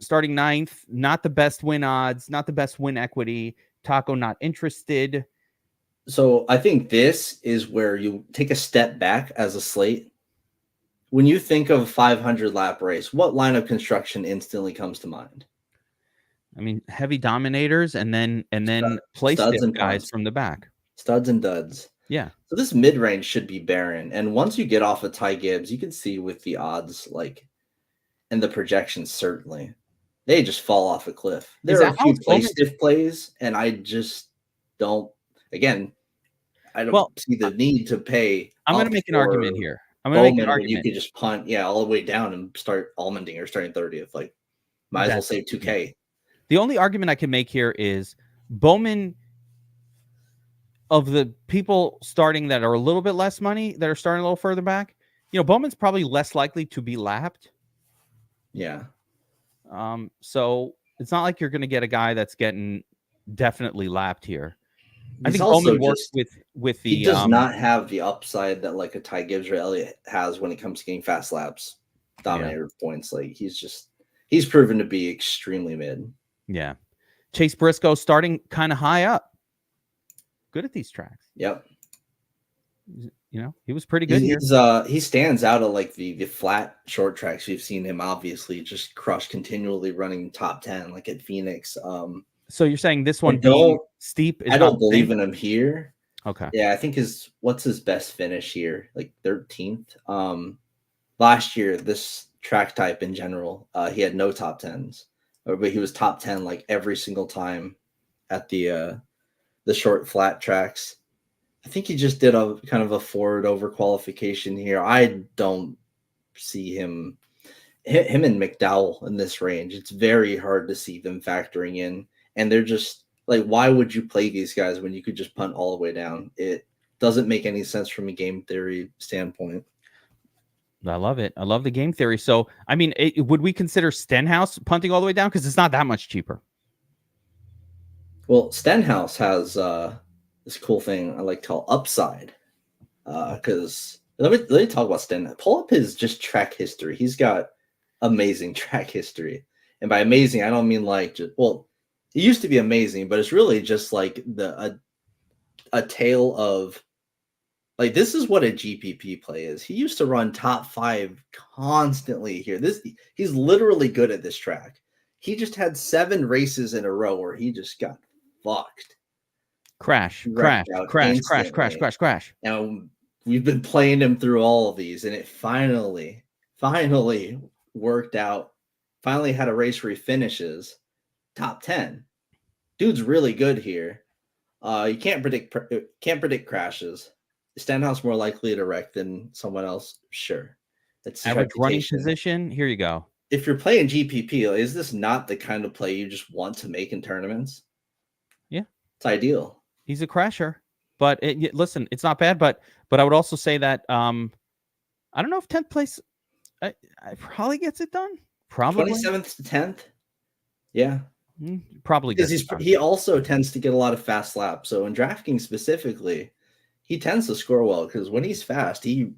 starting 9th, not the best win odds, not the best win equity. Taco not interested. So I think this is where you take a step back as a slate. When you think of a 500 lap race, what line of construction instantly comes to mind? I mean, heavy dominators and then play stiff guys punts from the back. Studs and duds. Yeah. So this mid-range should be barren. And once you get off of Ty Gibbs, you can see with the odds, like, and the projections, certainly, they just fall off a cliff. There are a few play stiff plays, and I just don't, again, I don't see the need to pay. I'm going to make an argument here. I'm going to make an argument. You could just punt, all the way down and start almonding or starting 30th. Like, might as well save 2K. The only argument I can make here is Bowman, of the people starting that are a little bit less money, that are starting a little further back, Bowman's probably less likely to be lapped. Yeah. So it's not like you're going to get a guy that's getting definitely lapped here. I think Bowman works with the. He does not have the upside that like a Ty Gibbs or Elliott has when it comes to getting fast laps, Dominator points. Like he's proven to be extremely mid. Yeah, Chase Briscoe starting kind of high up. Good at these tracks. Yep. He was pretty good here. He stands out of like the flat short tracks. We've seen him obviously just crush continually running top 10, like at Phoenix. So you're saying this one being steep? I don't believe in him here. Okay. Yeah, I think what's his best finish here? Like 13th. Last year, this track type in general, he had no top 10s, but he was top 10 like every single time at the short flat tracks. I think he just did a kind of a forward over qualification here. I don't see him and McDowell in this range. It's very hard to see them factoring in. And they're just like, why would you play these guys when you could just punt all the way down? It doesn't make any sense from a game theory standpoint. I love it. I love the game theory. So, I mean, would we consider Stenhouse punting all the way down? Because it's not that much cheaper. Well, Stenhouse has this cool thing I like to call upside. Because let me talk about Stenhouse. Pull up his just track history. He's got amazing track history. And by amazing, I don't mean like it used to be amazing, but it's really just like a tale of like, this is what a GPP play is. He used to run top 5 constantly here. He's literally good at this track. He just had 7 races in a row where he just got fucked. Crash. Now we've been playing him through all of these, and it finally worked out. Finally had a race where he finishes top 10. Dude's really good here. You can't predict crashes. Stenhouse more likely to wreck than someone else. Sure. That's average running position. Here you go. If you're playing GPP, is this not the kind of play you just want to make in tournaments? Yeah, it's ideal. He's a crasher, but listen, it's not bad. But I would also say that I don't know if 10th place I probably gets it done. Probably 27th to 10th. Yeah. Probably because he also tends to get a lot of fast laps. So in Draftkings specifically, he tends to score well because when he's fast, he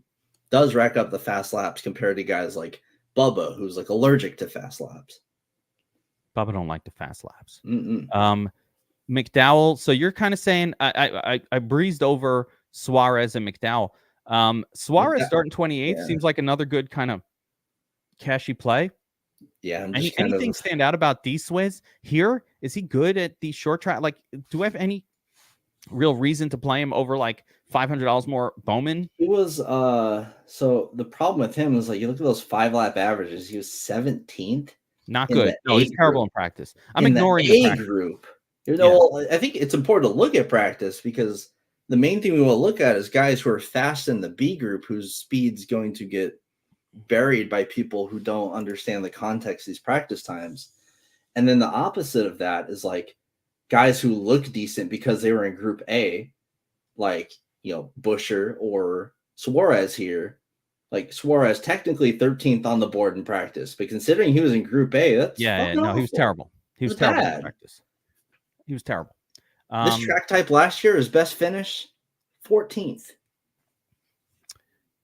does rack up the fast laps compared to guys like Bubba, who's like allergic to fast laps. Bubba don't like the fast laps. McDowell. So you're kind of saying I breezed over Suarez and McDowell. Suarez starting 28th seems like another good kind of cashy play. Yeah, I'm just kind anything of stand out about D-Swizz here? Is he good at the short track? Like, do I have any real reason to play him over like $500 more Bowman? He was so the problem with him is like you look at those 5-lap averages, he was 17th. Not in good. the No, A he's terrible group. in practice. I'm In ignoring the the A practice. group. Yeah. Well, I think it's important to look at practice because the main thing we want to look at is guys who are fast in the B group whose speed's going to get buried by people who don't understand the context of these practice times. And then the opposite of that is like guys who look decent because they were in group A, like, Busher or Suarez here. Like Suarez technically 13th on the board in practice, but considering he was in group A, that's fucking awful. He was terrible. He was terrible in practice. He was terrible. This track type last year, his best finish, 14th.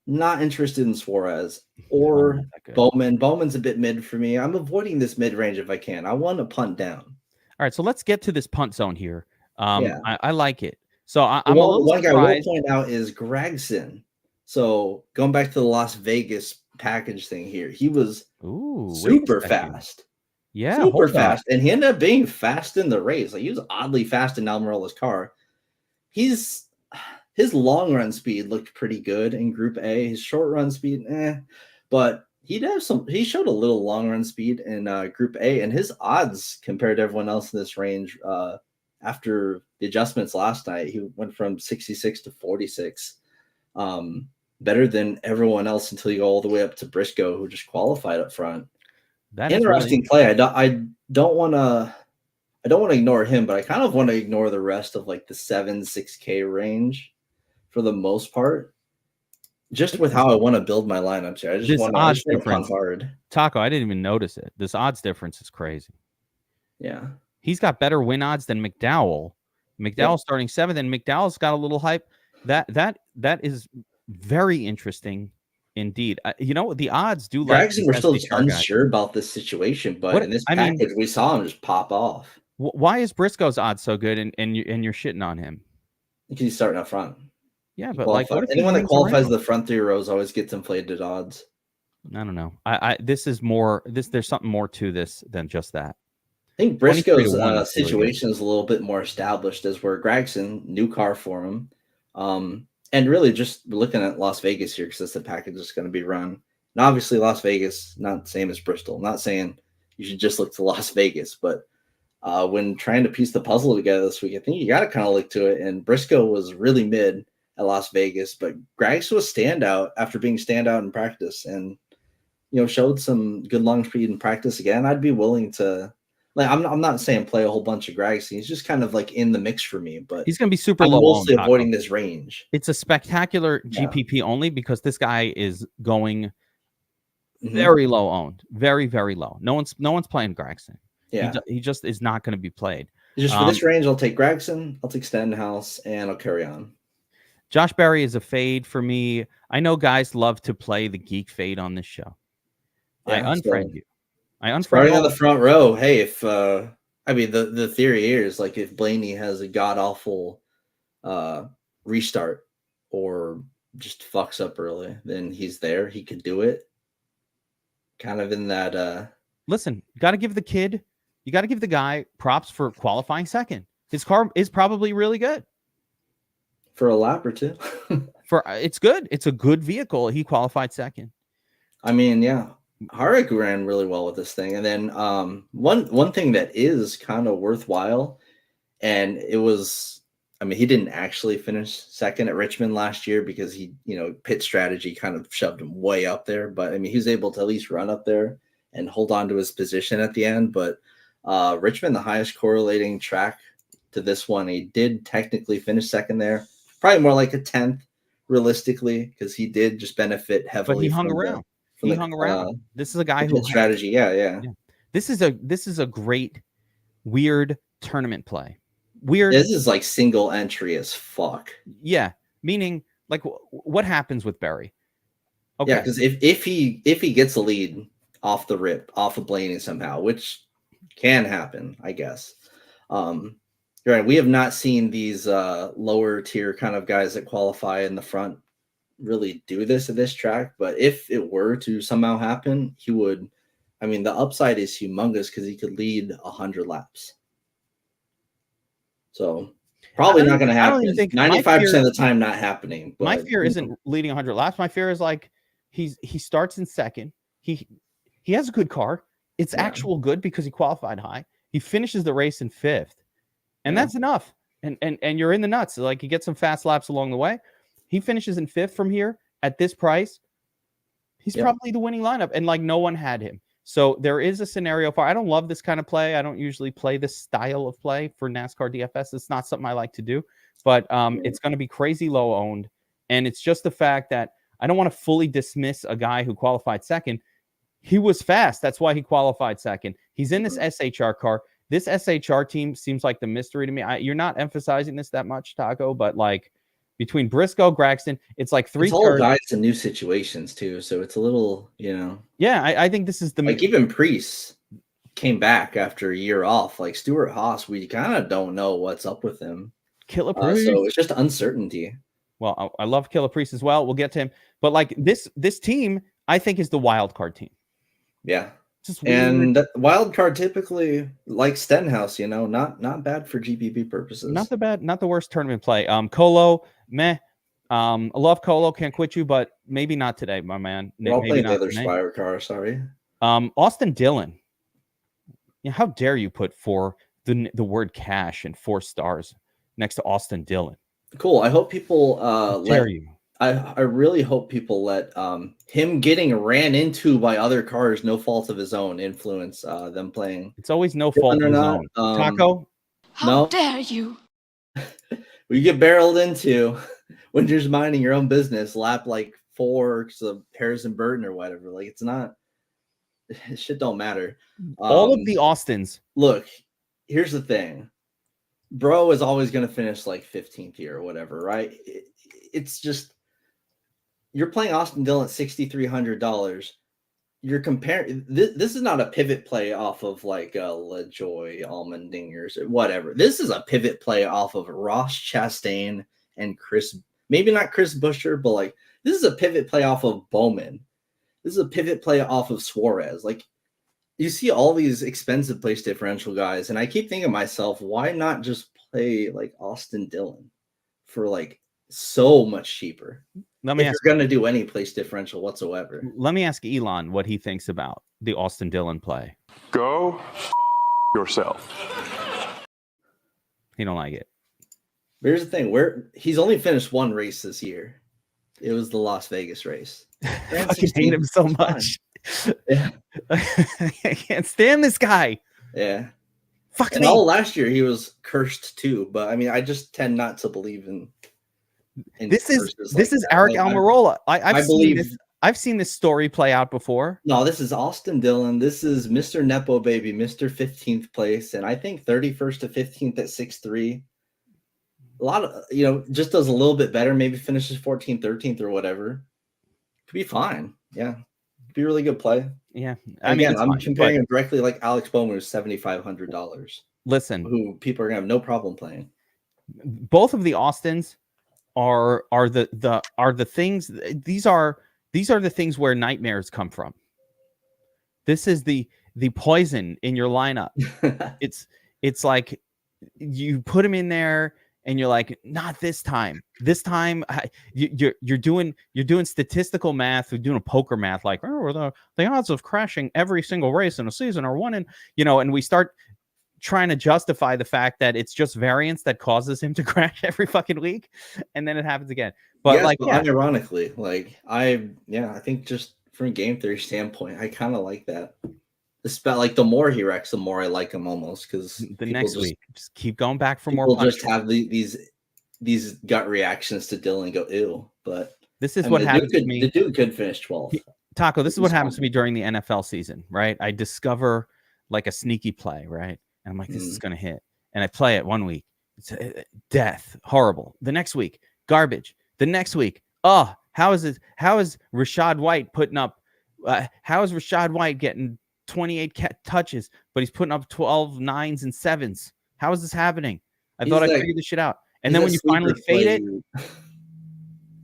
Not interested in Suarez or Bowman. Bowman's a bit mid for me. I'm avoiding this mid range if I can. I want to punt down. All right, so let's get to this punt zone here. I like it. So I'm a little one surprised. guy I will point out is Gregson. So going back to the Las Vegas package thing here, he was super fast. Yeah, super fast. And he ended up being fast in the race. Like he was oddly fast in Almirola's car. His long run speed looked pretty good in Group A. His short run speed, but he showed a little long run speed in Group A, and his odds compared to everyone else in this range after the adjustments last night, he went from 66 to 46. Better than everyone else until you go all the way up to Briscoe, who just qualified up front. That interesting play. I don't want to ignore him, but I kind of want to ignore the rest of like the 7-6K range for the most part. Just with how I want to build my lineups here. I just want to punt hard. Taco, I didn't even notice it. This odds difference is crazy. Yeah. He's got better win odds than McDowell. McDowell starting 7th, and McDowell's got a little hype. That is very interesting indeed. The odds do like. Gregson, we're still unsure about this situation, but in this package, we saw him just pop off. Why is Briscoe's odds so good, and you're shitting on him? Because he's starting up front. Yeah, but like, what if anyone that qualifies the front 3 rows always gets inflated odds? I don't know. This is more. There's something more to this than just that. I think Briscoe's situation is a little bit more established, as where Gregson, new car for him. And really just looking at Las Vegas here, because that's the package that's going to be run. And obviously Las Vegas, not the same as Bristol. I'm not saying you should just look to Las Vegas, but when trying to piece the puzzle together this week, I think you got to kind of look to it. And Briscoe was really mid at Las Vegas, but Gregson was standout after being standout in practice and, showed some good long speed in practice again. I'd be willing to. Like I'm not saying play a whole bunch of Gregson. He's just kind of like in the mix for me, but he's going to be super low. Mostly avoiding this range. It's a spectacular GPP only because this guy is going very low owned, very, very low. No one's playing Gregson. Yeah, he just is not going to be played. Just for this range, I'll take Gregson, I'll take Stenhouse, and I'll carry on. Josh Berry is a fade for me. I know guys love to play the Geek fade on this show. I unfriend you. Starting on the front row. Hey, if the theory here is like if Blaney has a god awful restart or just fucks up early, then he's there. He could do it. Kind of in that. Listen, you got to give the guy props for qualifying second. His car is probably really good for a lap or two. It's good. It's a good vehicle. He qualified second. I mean, yeah. Harik ran really well with this thing. And then one thing that is kind of worthwhile, and it was, he didn't actually finish second at Richmond last year because he, pit strategy kind of shoved him way up there. But he was able to at least run up there and hold on to his position at the end. But Richmond, the highest correlating track to this one, he did technically finish second there. Probably more like a 10th realistically, because he did just benefit heavily. But he hung around. He hung around. This is a guy who strategy. Yeah. This is a great weird tournament play. Weird. This is like single entry as fuck. Yeah, meaning like what happens with Berry? Okay. Yeah, because if he gets a lead off the rip, off of Blaney somehow, which can happen, I guess. Right. We have not seen these lower tier kind of guys that qualify in the front really do this at this track. But if it were to somehow happen, he would. I mean, the upside is humongous because he could lead 100 laps. So probably not going to happen. 95% of the time, not happening. But, my fear isn't leading 100 laps. My fear is like he starts in second. He has a good car. It's actual good because he qualified high. He finishes the race in fifth. And that's enough. And you're in the nuts. Like, you get some fast laps along the way. He finishes in fifth from here at this price. He's probably the winning lineup. And like, no one had him. So there is a scenario for, I don't love this kind of play. I don't usually play this style of play for NASCAR DFS. It's not something I like to do, but it's going to be crazy low owned. And it's just the fact that I don't want to fully dismiss a guy who qualified second. He was fast. That's why he qualified second. He's in this SHR car. This SHR team seems like the mystery to me. You're not emphasizing this that much, Taco, but like between Briscoe, Braxton, it's like three. It's all guys in new situations too, so it's a little, Yeah, I think this is the like even Priest came back after a year off. Like Stuart Haas, we kind of don't know what's up with him. Killer Priest. So it's just uncertainty. Well, I love Killer Priest as well. We'll get to him, but like this team, I think is the wild card team. Yeah. And wild card typically like Stenhouse, not bad for GPP purposes. Not the worst tournament play. Colo, meh. I love Colo, can't quit you, but maybe not today, my man. I'll play the other Spire car, sorry. Austin Dillon. Yeah, how dare you put the word cash and 4 stars next to Austin Dillon? Cool. I hope people dare you. I really hope people let him getting ran into by other cars, no fault of his own, influence them playing. It's always no fault of his own. Taco? How dare you? You get barreled into when you're just minding your own business, lap like 4 of Harrison Burton or whatever. Like, it's not, shit don't matter. All of the Austins. Look, here's the thing. Bro is always going to finish like 15th here or whatever, right? It's just, you're playing Austin Dillon at $6,300. You're comparing this is not a pivot play off of like LaJoy, Allmendingers, or whatever. This is a pivot play off of Ross Chastain and maybe not Chris Buescher, but like this is a pivot play off of Bowman. This is a pivot play off of Suarez. Like, you see all these expensive place differential guys, and I keep thinking to myself, why not just play like Austin Dillon for like so much cheaper? If you're going to do any place differential whatsoever. Let me ask Elon what he thinks about the Austin Dillon play. Go yourself. He don't like it. Here's the thing. Where he's only finished 1 race this year. It was the Las Vegas race. I fucking hate him so much. Yeah. I can't stand this guy. Yeah. Fuck me. All last year he was cursed too, but I mean, I just tend not to believe in this is Eric Almirola. I've seen this story play out before. No, this is Austin Dillon. This is Mr. Nepo baby, Mr. 15th place, and I think 31st to 15th at 6'3". A lot of just does a little bit better. Maybe finishes 14th, 13th, or whatever. Could be fine. Yeah, could be a really good play. Yeah, I'm comparing him directly like Alex Bowman, who's $7,500. Listen, who people are gonna have no problem playing. Both of the Austins are the things. These are the things where nightmares come from. This is the poison in your lineup. it's like you put him in there and you're like, not this time. This time you're doing statistical math. You're doing a poker math, like, oh, the odds of crashing every single race in a season are 1 in, and we start trying to justify the fact that it's just variance that causes him to crash every fucking week, and then it happens again. But ironically, I think just from a game theory standpoint, I kind of like that. Like the more he wrecks, the more I like him almost, because the next week just keep going back for more. People just have these gut reactions to Dillon and go ew. But this is what happens to me. The dude could finish 12th. Taco, this is what happens to me during the NFL season, right? I discover like a sneaky play, right? And I'm like, this is going to hit. And I play it 1 week. It's death. Horrible. The next week, garbage. The next week, how is Rachaad White putting up? How is Rachaad White getting 28 touches, but he's putting up 12 9s and 7s? How is this happening? I He's thought I like- figured this shit out. And he's then a when you finally sleeper fade it, play.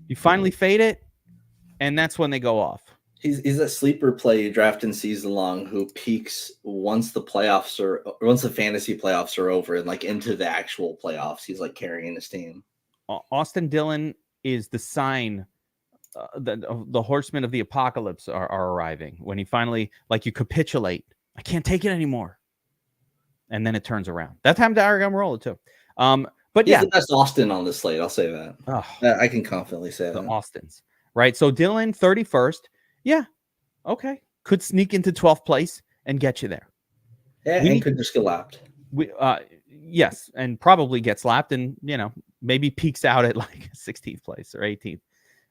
you finally fade it, and that's when they go off. He's a sleeper play drafting season long who peaks once the fantasy playoffs are over and like into the actual playoffs. He's like carrying his team. Austin Dillon is the sign the horsemen of the apocalypse are arriving. When he finally, like, you capitulate. I can't take it anymore. And then it turns around. That time to Aragon too. But He's yeah, the best Austin on this slate. I'll say that. oh, I can confidently say the that. Austins, right? So Dillon 31st. Yeah. Okay. Could sneak into 12th place and get you there. Yeah, and could just get lapped. Yes, and probably gets lapped, and maybe peaks out at like 16th place or 18th,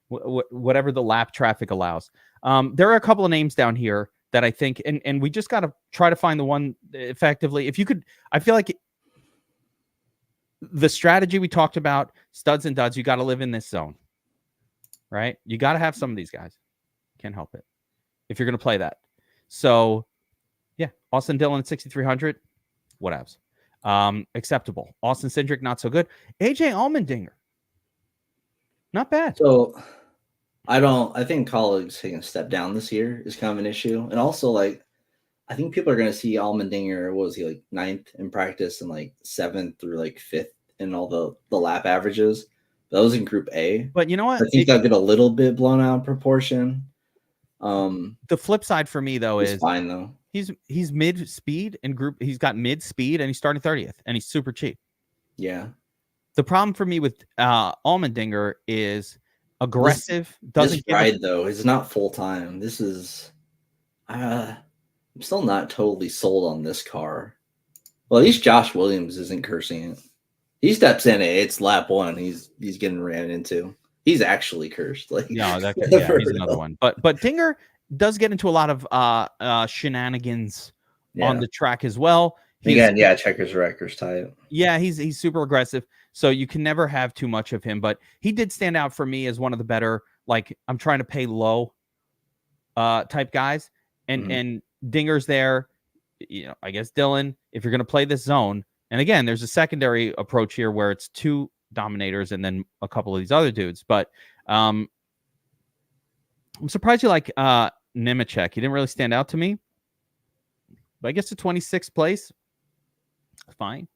whatever the lap traffic allows. There are a couple of names down here that I think, and we just got to try to find the one effectively. If you could, I feel like the strategy we talked about, studs and duds, you got to live in this zone, right? You got to have some of these guys. Can't help it if you're going to play that. So, yeah, Austin Dillon at 6,300, whatevs. Acceptable. Austin Cindric, not so good. AJ Allmendinger, not bad. So I think Colleagues taking a step down this year is kind of an issue. And also, like, I think people are going to see Allmendinger, what was he, like 9th in practice and like 7th through like 5th in all the lap averages. That was in Group A. But you know what? I think that get a little bit blown out of proportion. The flip side for me, though, is fine, though. He's mid speed and group. He's got mid speed and he's starting 30th and he's super cheap. Yeah. The problem for me with Allmendinger is aggressive. This ride though is not full time. This is I'm still not totally sold on this car. Well, at least Josh Williams isn't cursing it. He steps in it. It's lap 1. He's getting ran into. He's actually cursed. Like no, he's another one. But Dinger does get into a lot of shenanigans on the track as well. Checkers wreckers type. Yeah, he's super aggressive. So you can never have too much of him. But he did stand out for me as one of the better, like, I'm trying to pay low type guys. And Dinger's there. I guess Dillon, if you're going to play this zone, and again, there's a secondary approach here where it's 2 Dominators and then a couple of these other dudes. But I'm surprised you like Nemechek. He didn't really stand out to me. But I guess the 26th place, fine.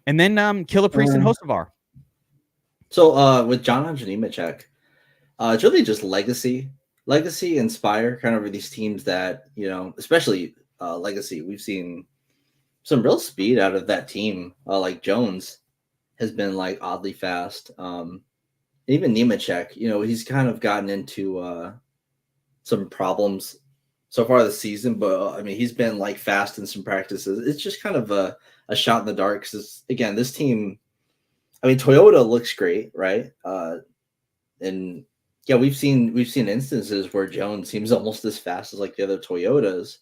And then Killer Priest and Hocevar. So with John Nemechek, it's really just Legacy, Inspire, kind of these teams that, especially Legacy. We've seen some real speed out of that team. Like Jones has been like oddly fast. Even Nemechek, he's kind of gotten into some problems so far this season, but I mean, he's been like fast in some practices. It's just kind of a shot in the dark because, again, this team, I mean, Toyota looks great, right? And yeah, we've seen instances where Jones seems almost as fast as like the other Toyotas.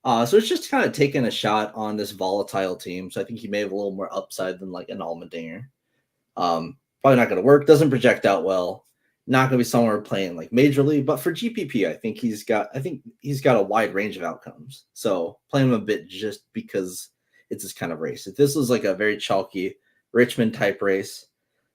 So it's just kind of taking a shot on this volatile team. So I think he may have a little more upside than like an Allmendinger. Probably not going to work. Doesn't project out well. Not going to be somewhere playing like majorly. But for GPP, I think he's got a wide range of outcomes. So playing him a bit just because it's this kind of race. If this was like a very chalky Richmond type race,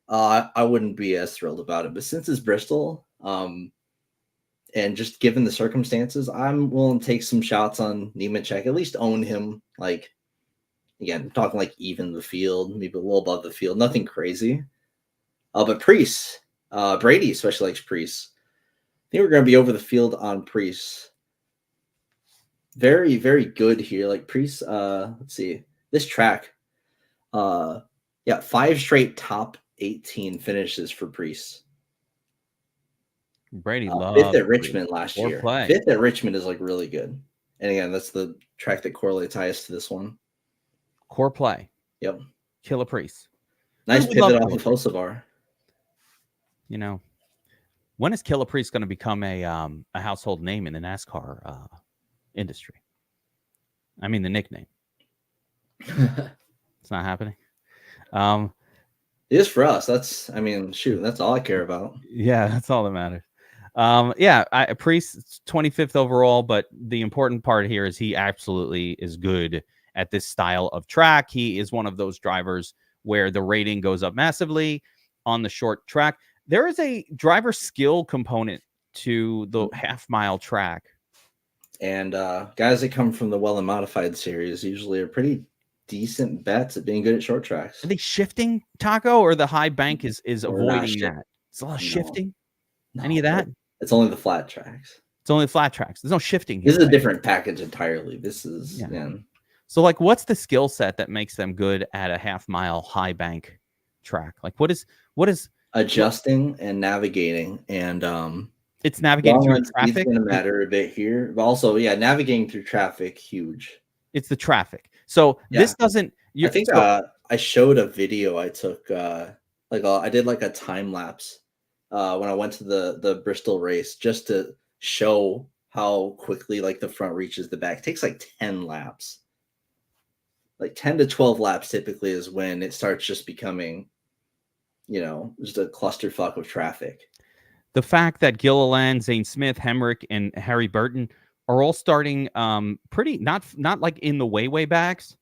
I wouldn't be as thrilled about it. But since it's Bristol, and just given the circumstances, I'm willing to take some shots on Nemechek, at least own him. Like, again, talking like even the field, maybe a little above the field, nothing crazy. But Priest, Brady especially likes Priest. I think we're going to be over the field on Priest. Very, very good here. Like Priest, let's see, this track, 5 straight top 18 finishes for Priest. Brady loves 5th at Richmond last year. Play. 5th at Richmond is like really good. And again, that's the track that correlates highest to this one. Core play. Yep. Killer Priest. Nice pivot off of Hocevar. When is Killer Priest going to become a household name in the NASCAR industry? I mean, the nickname. It's not happening. It is for us. That's all I care about. Yeah, that's all that matters. Priest 25th overall, but the important part here is he absolutely is good at this style of track. He is one of those drivers where the rating goes up massively on the short track. There is a driver skill component to the half-mile track. And guys that come from the well and modified series usually are pretty decent bets at being good at short tracks. Are they shifting, Taco, or the high bank is Or avoiding not that? It's a lot of No. shifting. No, Any of that? It's only the flat tracks. It's only flat tracks. There's no shifting here. This is a right? different package entirely. This is So, like, what's the skill set that makes them good at a half-mile high bank track? Like, what is adjusting and navigating, and it's navigating through It's traffic? going to matter a bit here, but also, navigating through traffic, huge. It's the traffic. So this doesn't. I think I showed a video I took. I did like a time lapse when I went to the Bristol race, just to show how quickly like the front reaches the back. It takes like 10 laps. Like 10 to 12 laps typically is when it starts just becoming, just a clusterfuck of traffic. The fact that Gilliland, Zane Smith, Hemrick, and Harry Burton are all starting pretty not like in the way backs.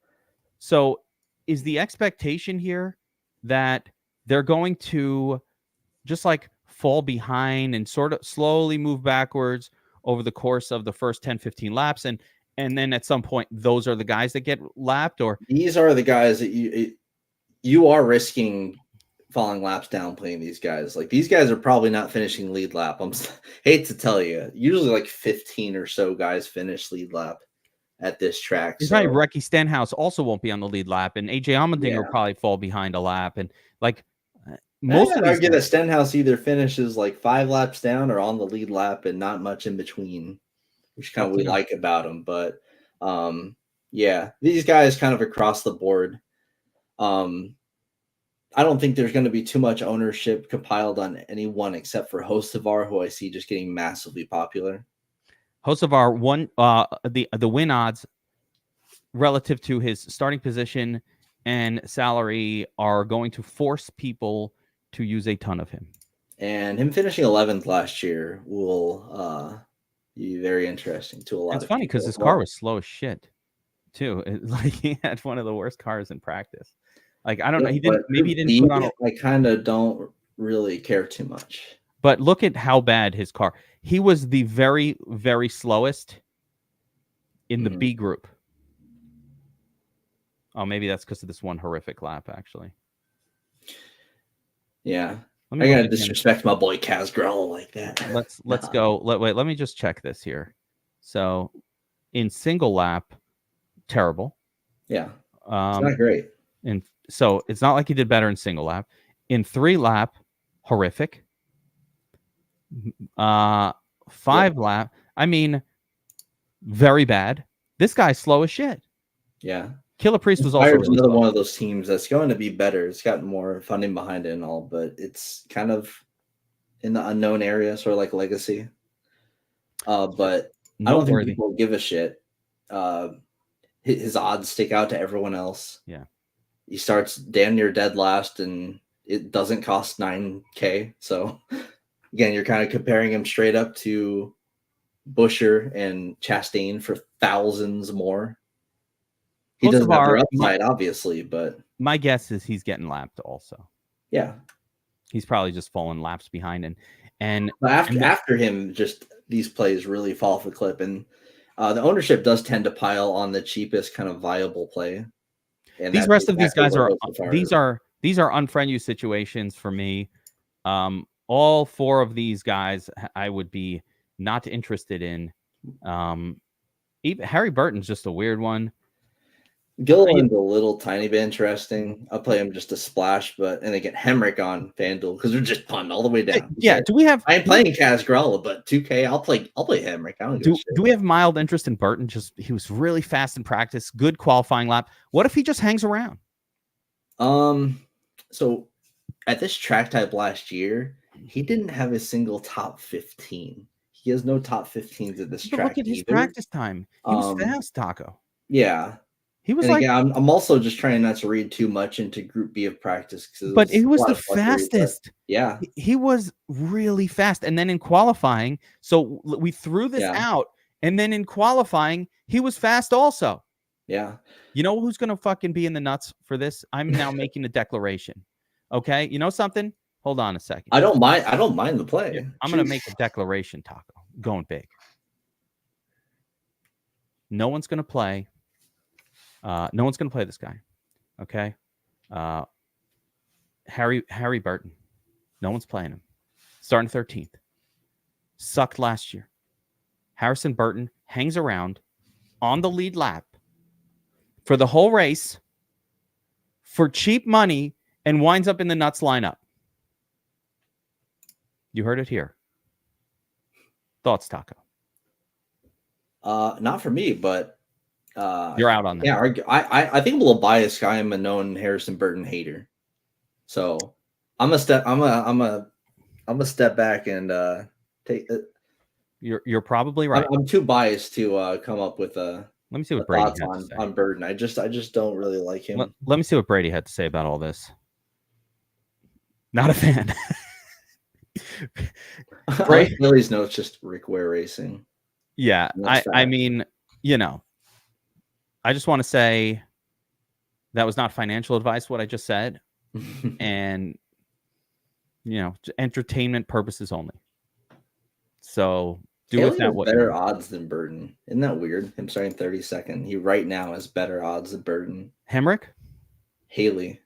So is the expectation here that they're going to just like fall behind and sort of slowly move backwards over the course of the first 10, 15 laps, and then at some point those are the guys that get lapped? Or these are the guys that you are risking falling laps down playing these guys. Like, these guys are probably not finishing lead lap. Hate to tell you, usually like 15 or so guys finish lead lap at this track. He's right. Recky Stenhouse also won't be on the lead lap, and AJ Allmendinger will probably fall behind a lap. And like most of these argue that Stenhouse either finishes like 5 laps down or on the lead lap and not much in between, which kind of we like about him. But these guys kind of across the board. I don't think there's going to be too much ownership compiled on anyone except for Hocevar, who I see just getting massively popular. Hocevar won the win odds relative to his starting position and salary are going to force people to use a ton of him. And him finishing 11th last year will be very interesting to a lot of people. It's funny because his car was slow as shit, too. Like, he had one of the worst cars in practice. Like, I don't know. He didn't. Maybe he didn't put on. I kind of don't really care too much. But look at how bad his car. He was the very, very slowest in the B group. Oh, maybe that's because of this one horrific lap, actually. Yeah, I gotta disrespect my boy Kaz Gralla like that. Let's go. Let me just check this here. So, in single lap, terrible. Yeah, it's not great. And so it's not like he did better in single lap. In 3 lap, horrific. 5 lap, I mean, very bad. This guy's slow as shit. Yeah. Killer Priest was also really another one of those teams that's going to be better. It's got more funding behind it and all, but it's kind of in the unknown area, sort of like Legacy. But I don't think people give a shit. His odds stick out to everyone else. Yeah. He starts damn near dead last, and it doesn't cost $9K. So again, you're kind of comparing him straight up to Buescher and Chastain for thousands more. He doesn't have their upside, obviously, but my guess is he's getting lapped also. Yeah. He's probably just falling laps behind, and after him, just these plays really fall off a cliff, and the ownership does tend to pile on the cheapest kind of viable play. And these rest of these guys are unfriend you situations for me. All 4 of these guys I would be not interested in. Even Harry Burton's just a weird one. Gilliland's a little tiny bit interesting. I'll play him just a splash, and again, Hemrick on FanDuel because they're just punting all the way down. Yeah, do we have? I ain't playing Kaz Gralla, but 2K, I'll play Hemrick. I don't do we have mild interest in Burton? He was really fast in practice, good qualifying lap. What if he just hangs around? So at this track type last year, he didn't have a single top 15. He has no top 15s at this track. Look at his practice time. He was fast, Taco. Yeah. He was I'm also just trying not to read too much into Group B of practice. But he was the fastest. Yeah. He was really fast. And then in qualifying, so we threw this out. And then in qualifying, he was fast also. Yeah. You know who's going to fucking be in the nuts for this? I'm now making a declaration. Okay? You know something? Hold on a second. I don't mind the play. I'm going to make a declaration, Taco. Going big. No one's going to play. No one's going to play this guy. Okay? Harry Burton. No one's playing him. Starting 13th. Sucked last year. Harrison Burton hangs around on the lead lap for the whole race for cheap money and winds up in the nuts lineup. You heard it here. Thoughts, Taco? Not for me, but you're out on that. Yeah, I think I'm a little biased. I am a known Harrison Burton hater, so I'm a step back and take. You're probably right. I'm too biased to come up with let me see what Brady had to say on Burton. I just don't really like him. Let me see what Brady had to say about all this. Not a fan. Right? Phillies know it's just Rick Ware racing. Yeah, I mean, I just want to say that was not financial advice, what I just said. And, entertainment purposes only. So do with that what better odds than Burton. Isn't that weird? Him starting 32nd. He right now has better odds than Burton. Hemrick? Haley.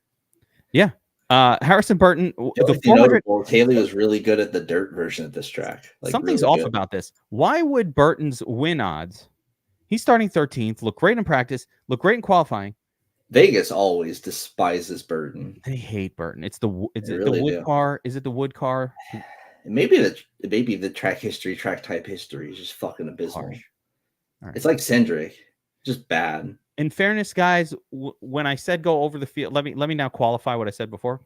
Yeah. Harrison Burton. The 400... Haley was really good at the dirt version of this track. Something's off about this. Why would Burton's win odds? He's starting 13th. Look great in practice. Look great in qualifying. Vegas always despises Burton. They hate Burton. It's the wood car. Is it the wood car? Maybe the track type history is just fucking abysmal. Right. It's like Cendric, just bad. In fairness, guys, when I said go over the field, let me now qualify what I said before.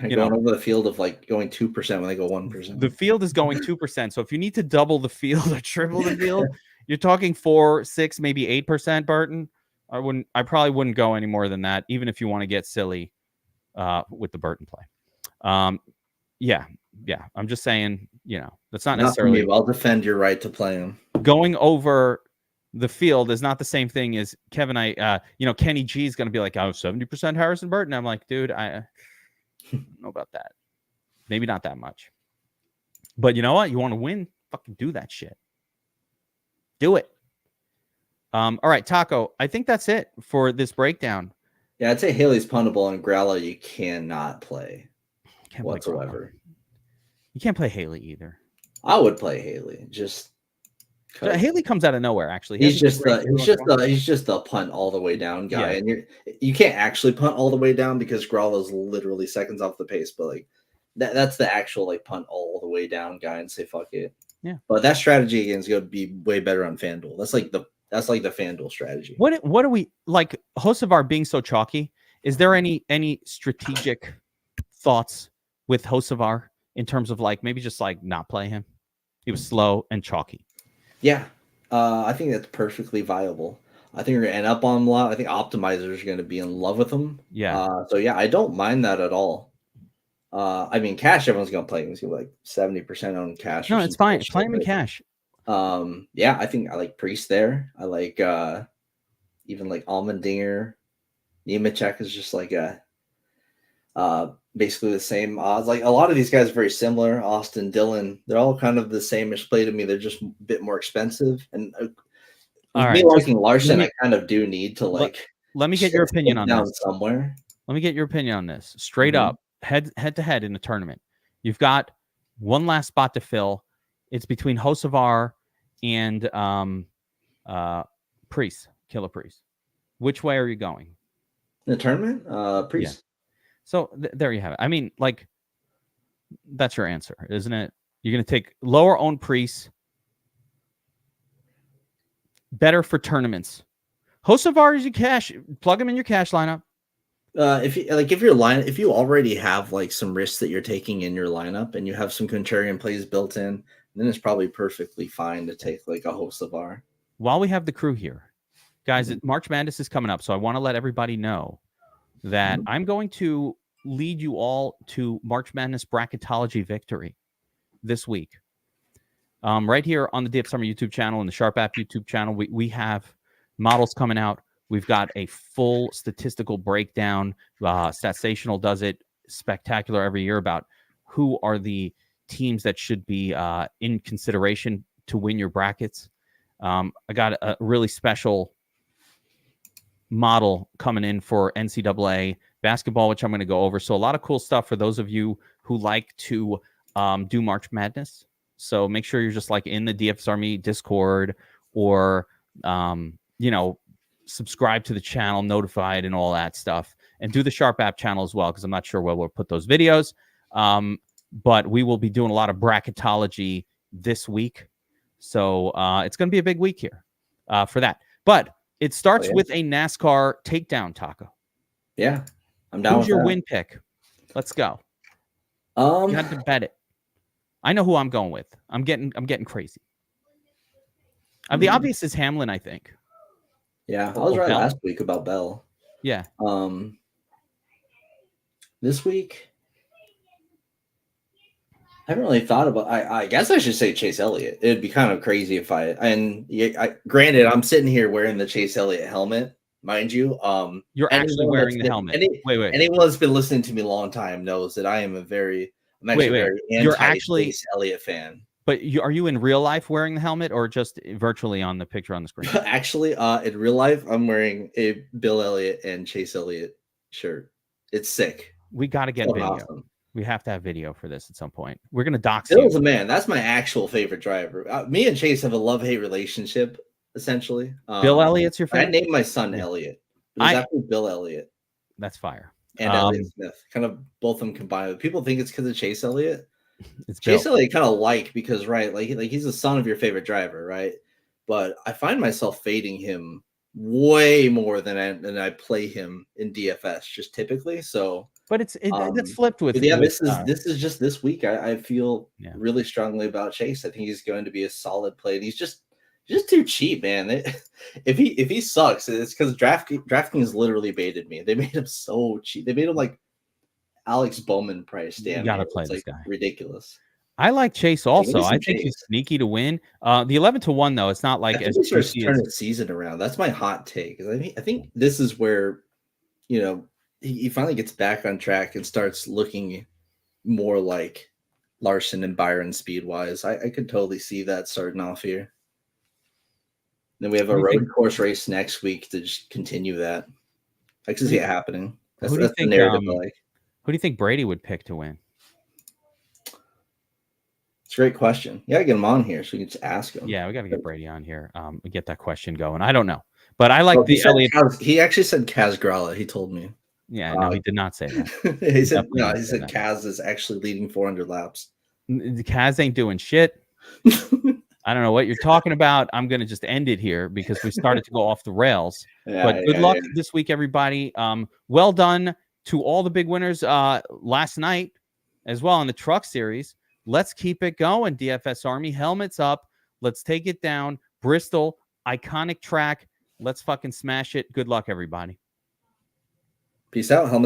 Going over the field of like going 2% when they go 1%. The field is going 2%. So if you need to double the field or triple the field, you're talking 4, 6, maybe 8%, Burton. I probably wouldn't go any more than that, even if you want to get silly with the Burton play. Yeah. I'm just saying, that's not necessarily. I'll defend your right to play him. Going over the field is not the same thing as Kenny G is going to be like, 70% Harrison Burton. I'm like, dude, I don't know about that. Maybe not that much. But you know what? You want to win? Fucking do that shit. Do it. All right, Taco, I think that's it for this breakdown. Yeah, I'd say Haley's puntable and Grella you cannot play whatsoever. You can't play Haley either. I would play Haley. Haley comes out of nowhere. Actually, he's just the punt all the way down guy, and you can't actually punt all the way down because Grala's literally seconds off the pace. But like that's the actual like punt all the way down guy and say fuck it. Yeah. But that strategy again is going to be way better on FanDuel. That's like the FanDuel strategy. What are we like? Hocevar being so chalky. Is there any strategic thoughts with Hocevar in terms of like maybe just like not play him? He was slow and chalky. Yeah, I think that's perfectly viable. I think we're going to end up on him a lot. I think optimizers are going to be in love with him. Yeah. So yeah, I don't mind that at all. I mean, cash, everyone's going to play him. He's going to be like 70% on cash. No, it's fine. Play him in cash. Yeah, I think I like Priest there. I like even like Allmendinger. Nemechek is just like basically the same odds. Like a lot of these guys are very similar. Austin, Dillon, they're all kind of the same-ish play to me. They're just a bit more expensive. And me liking Larson, I kind of do need to like. Let me get your opinion on this somewhere. Let me get your opinion on this. Straight up, head to head in a tournament. You've got one last spot to fill. It's between Hocevar and Priest, Killer Priest. Which way are you going? In the tournament? Priest. Yeah. So there you have it. I mean, like, that's your answer, isn't it? You're going to take lower owned Priest. Better for tournaments. Hocevar is your cash. Plug him in your cash lineup. If you already have like some risks that you're taking in your lineup and you have some contrarian plays built in, then it's probably perfectly fine to take like a Hocevar. While we have the crew here, guys, March Madness is coming up, so I want to let everybody know that I'm going to lead you all to March Madness bracketology victory this week. Right here on the DF Summer YouTube channel and the Sharp App YouTube channel, we have models coming out We've got a full statistical breakdown. Statsational does it spectacular every year about who are the teams that should be in consideration to win your brackets. I got a really special model coming in for NCAA basketball, which I'm going to go over. So a lot of cool stuff for those of you who like to do March Madness. So make sure you're just like in the DFS Army Discord or, subscribe to the channel, notified and all that stuff, and do the Sharp app channel as well, because I'm not sure where we'll put those videos. But we will be doing a lot of bracketology this week. So it's going to be a big week here for that. But it starts with a NASCAR takedown, Taco. Yeah, I'm down. Who's your win pick? Let's go. You had to bet it. I know who I'm going with. I'm getting crazy. The obvious is Hamlin, I think. Yeah, I was right last week about Bell. Yeah. This week, I haven't really thought about. I guess I should say Chase Elliott. It'd be kind of crazy if granted, I'm sitting here wearing the Chase Elliott helmet, mind you. You're actually wearing the helmet. Wait. Anyone that's been listening to me a long time knows that I'm very anti-Chase Elliott fan. But are you in real life wearing the helmet or just virtually on the picture on the screen? Actually, in real life, I'm wearing a Bill Elliott and Chase Elliott shirt. It's sick. We got to get video. Awesome. We have to have video for this at some point. We're going to dox Bill's a man. That's my actual favorite driver. Me and Chase have a love-hate relationship, essentially. Bill Elliott's your favorite? I named my son Elliott. It was after Bill Elliott. That's fire. And Elliott Smith. Kind of both of them combined. People think it's because of Chase Elliott. It's Chase Elliott kind of because he's the son of your favorite driver, right? But I find myself fading him way more than I play him in DFS just typically. So, but it's flipped with. Yeah, this is just this week. I feel really strongly about Chase. I think he's going to be a solid play. And he's just too cheap, man. If he sucks, it's because DraftKings literally baited me. They made him so cheap. They made him like Alex Bowman price. Damn, you gotta play this guy. Ridiculous. I like Chase also. I think he's sneaky to win. The 11-1 though, it's not like as he starts to turn the season around. That's my hot take. I think this is where he finally gets back on track and starts looking more like Larson and Byron speed wise. I could totally see that starting off here. Then we have a road course race next week to just continue that. I can see it happening. That's the narrative I like. Who do you think Brady would pick to win? It's a great question. Yeah, get him on here so we can just ask him. Yeah, we got to get Brady on here. Get that question going. I don't know, but I like the Elliott. He actually said Kaz Gralla. He told me. Yeah, no, he did not say that. He said Kaz is actually leading 400 laps. Kaz ain't doing shit. I don't know what you're talking about. I'm going to just end it here because we started to go off the rails. But good luck this week, everybody. Well done to all the big winners last night as well in the truck series. Let's keep it going. DFS Army, helmets up. Let's take it down. Bristol, iconic track. Let's fucking smash it. Good luck, everybody. Peace out. Helmets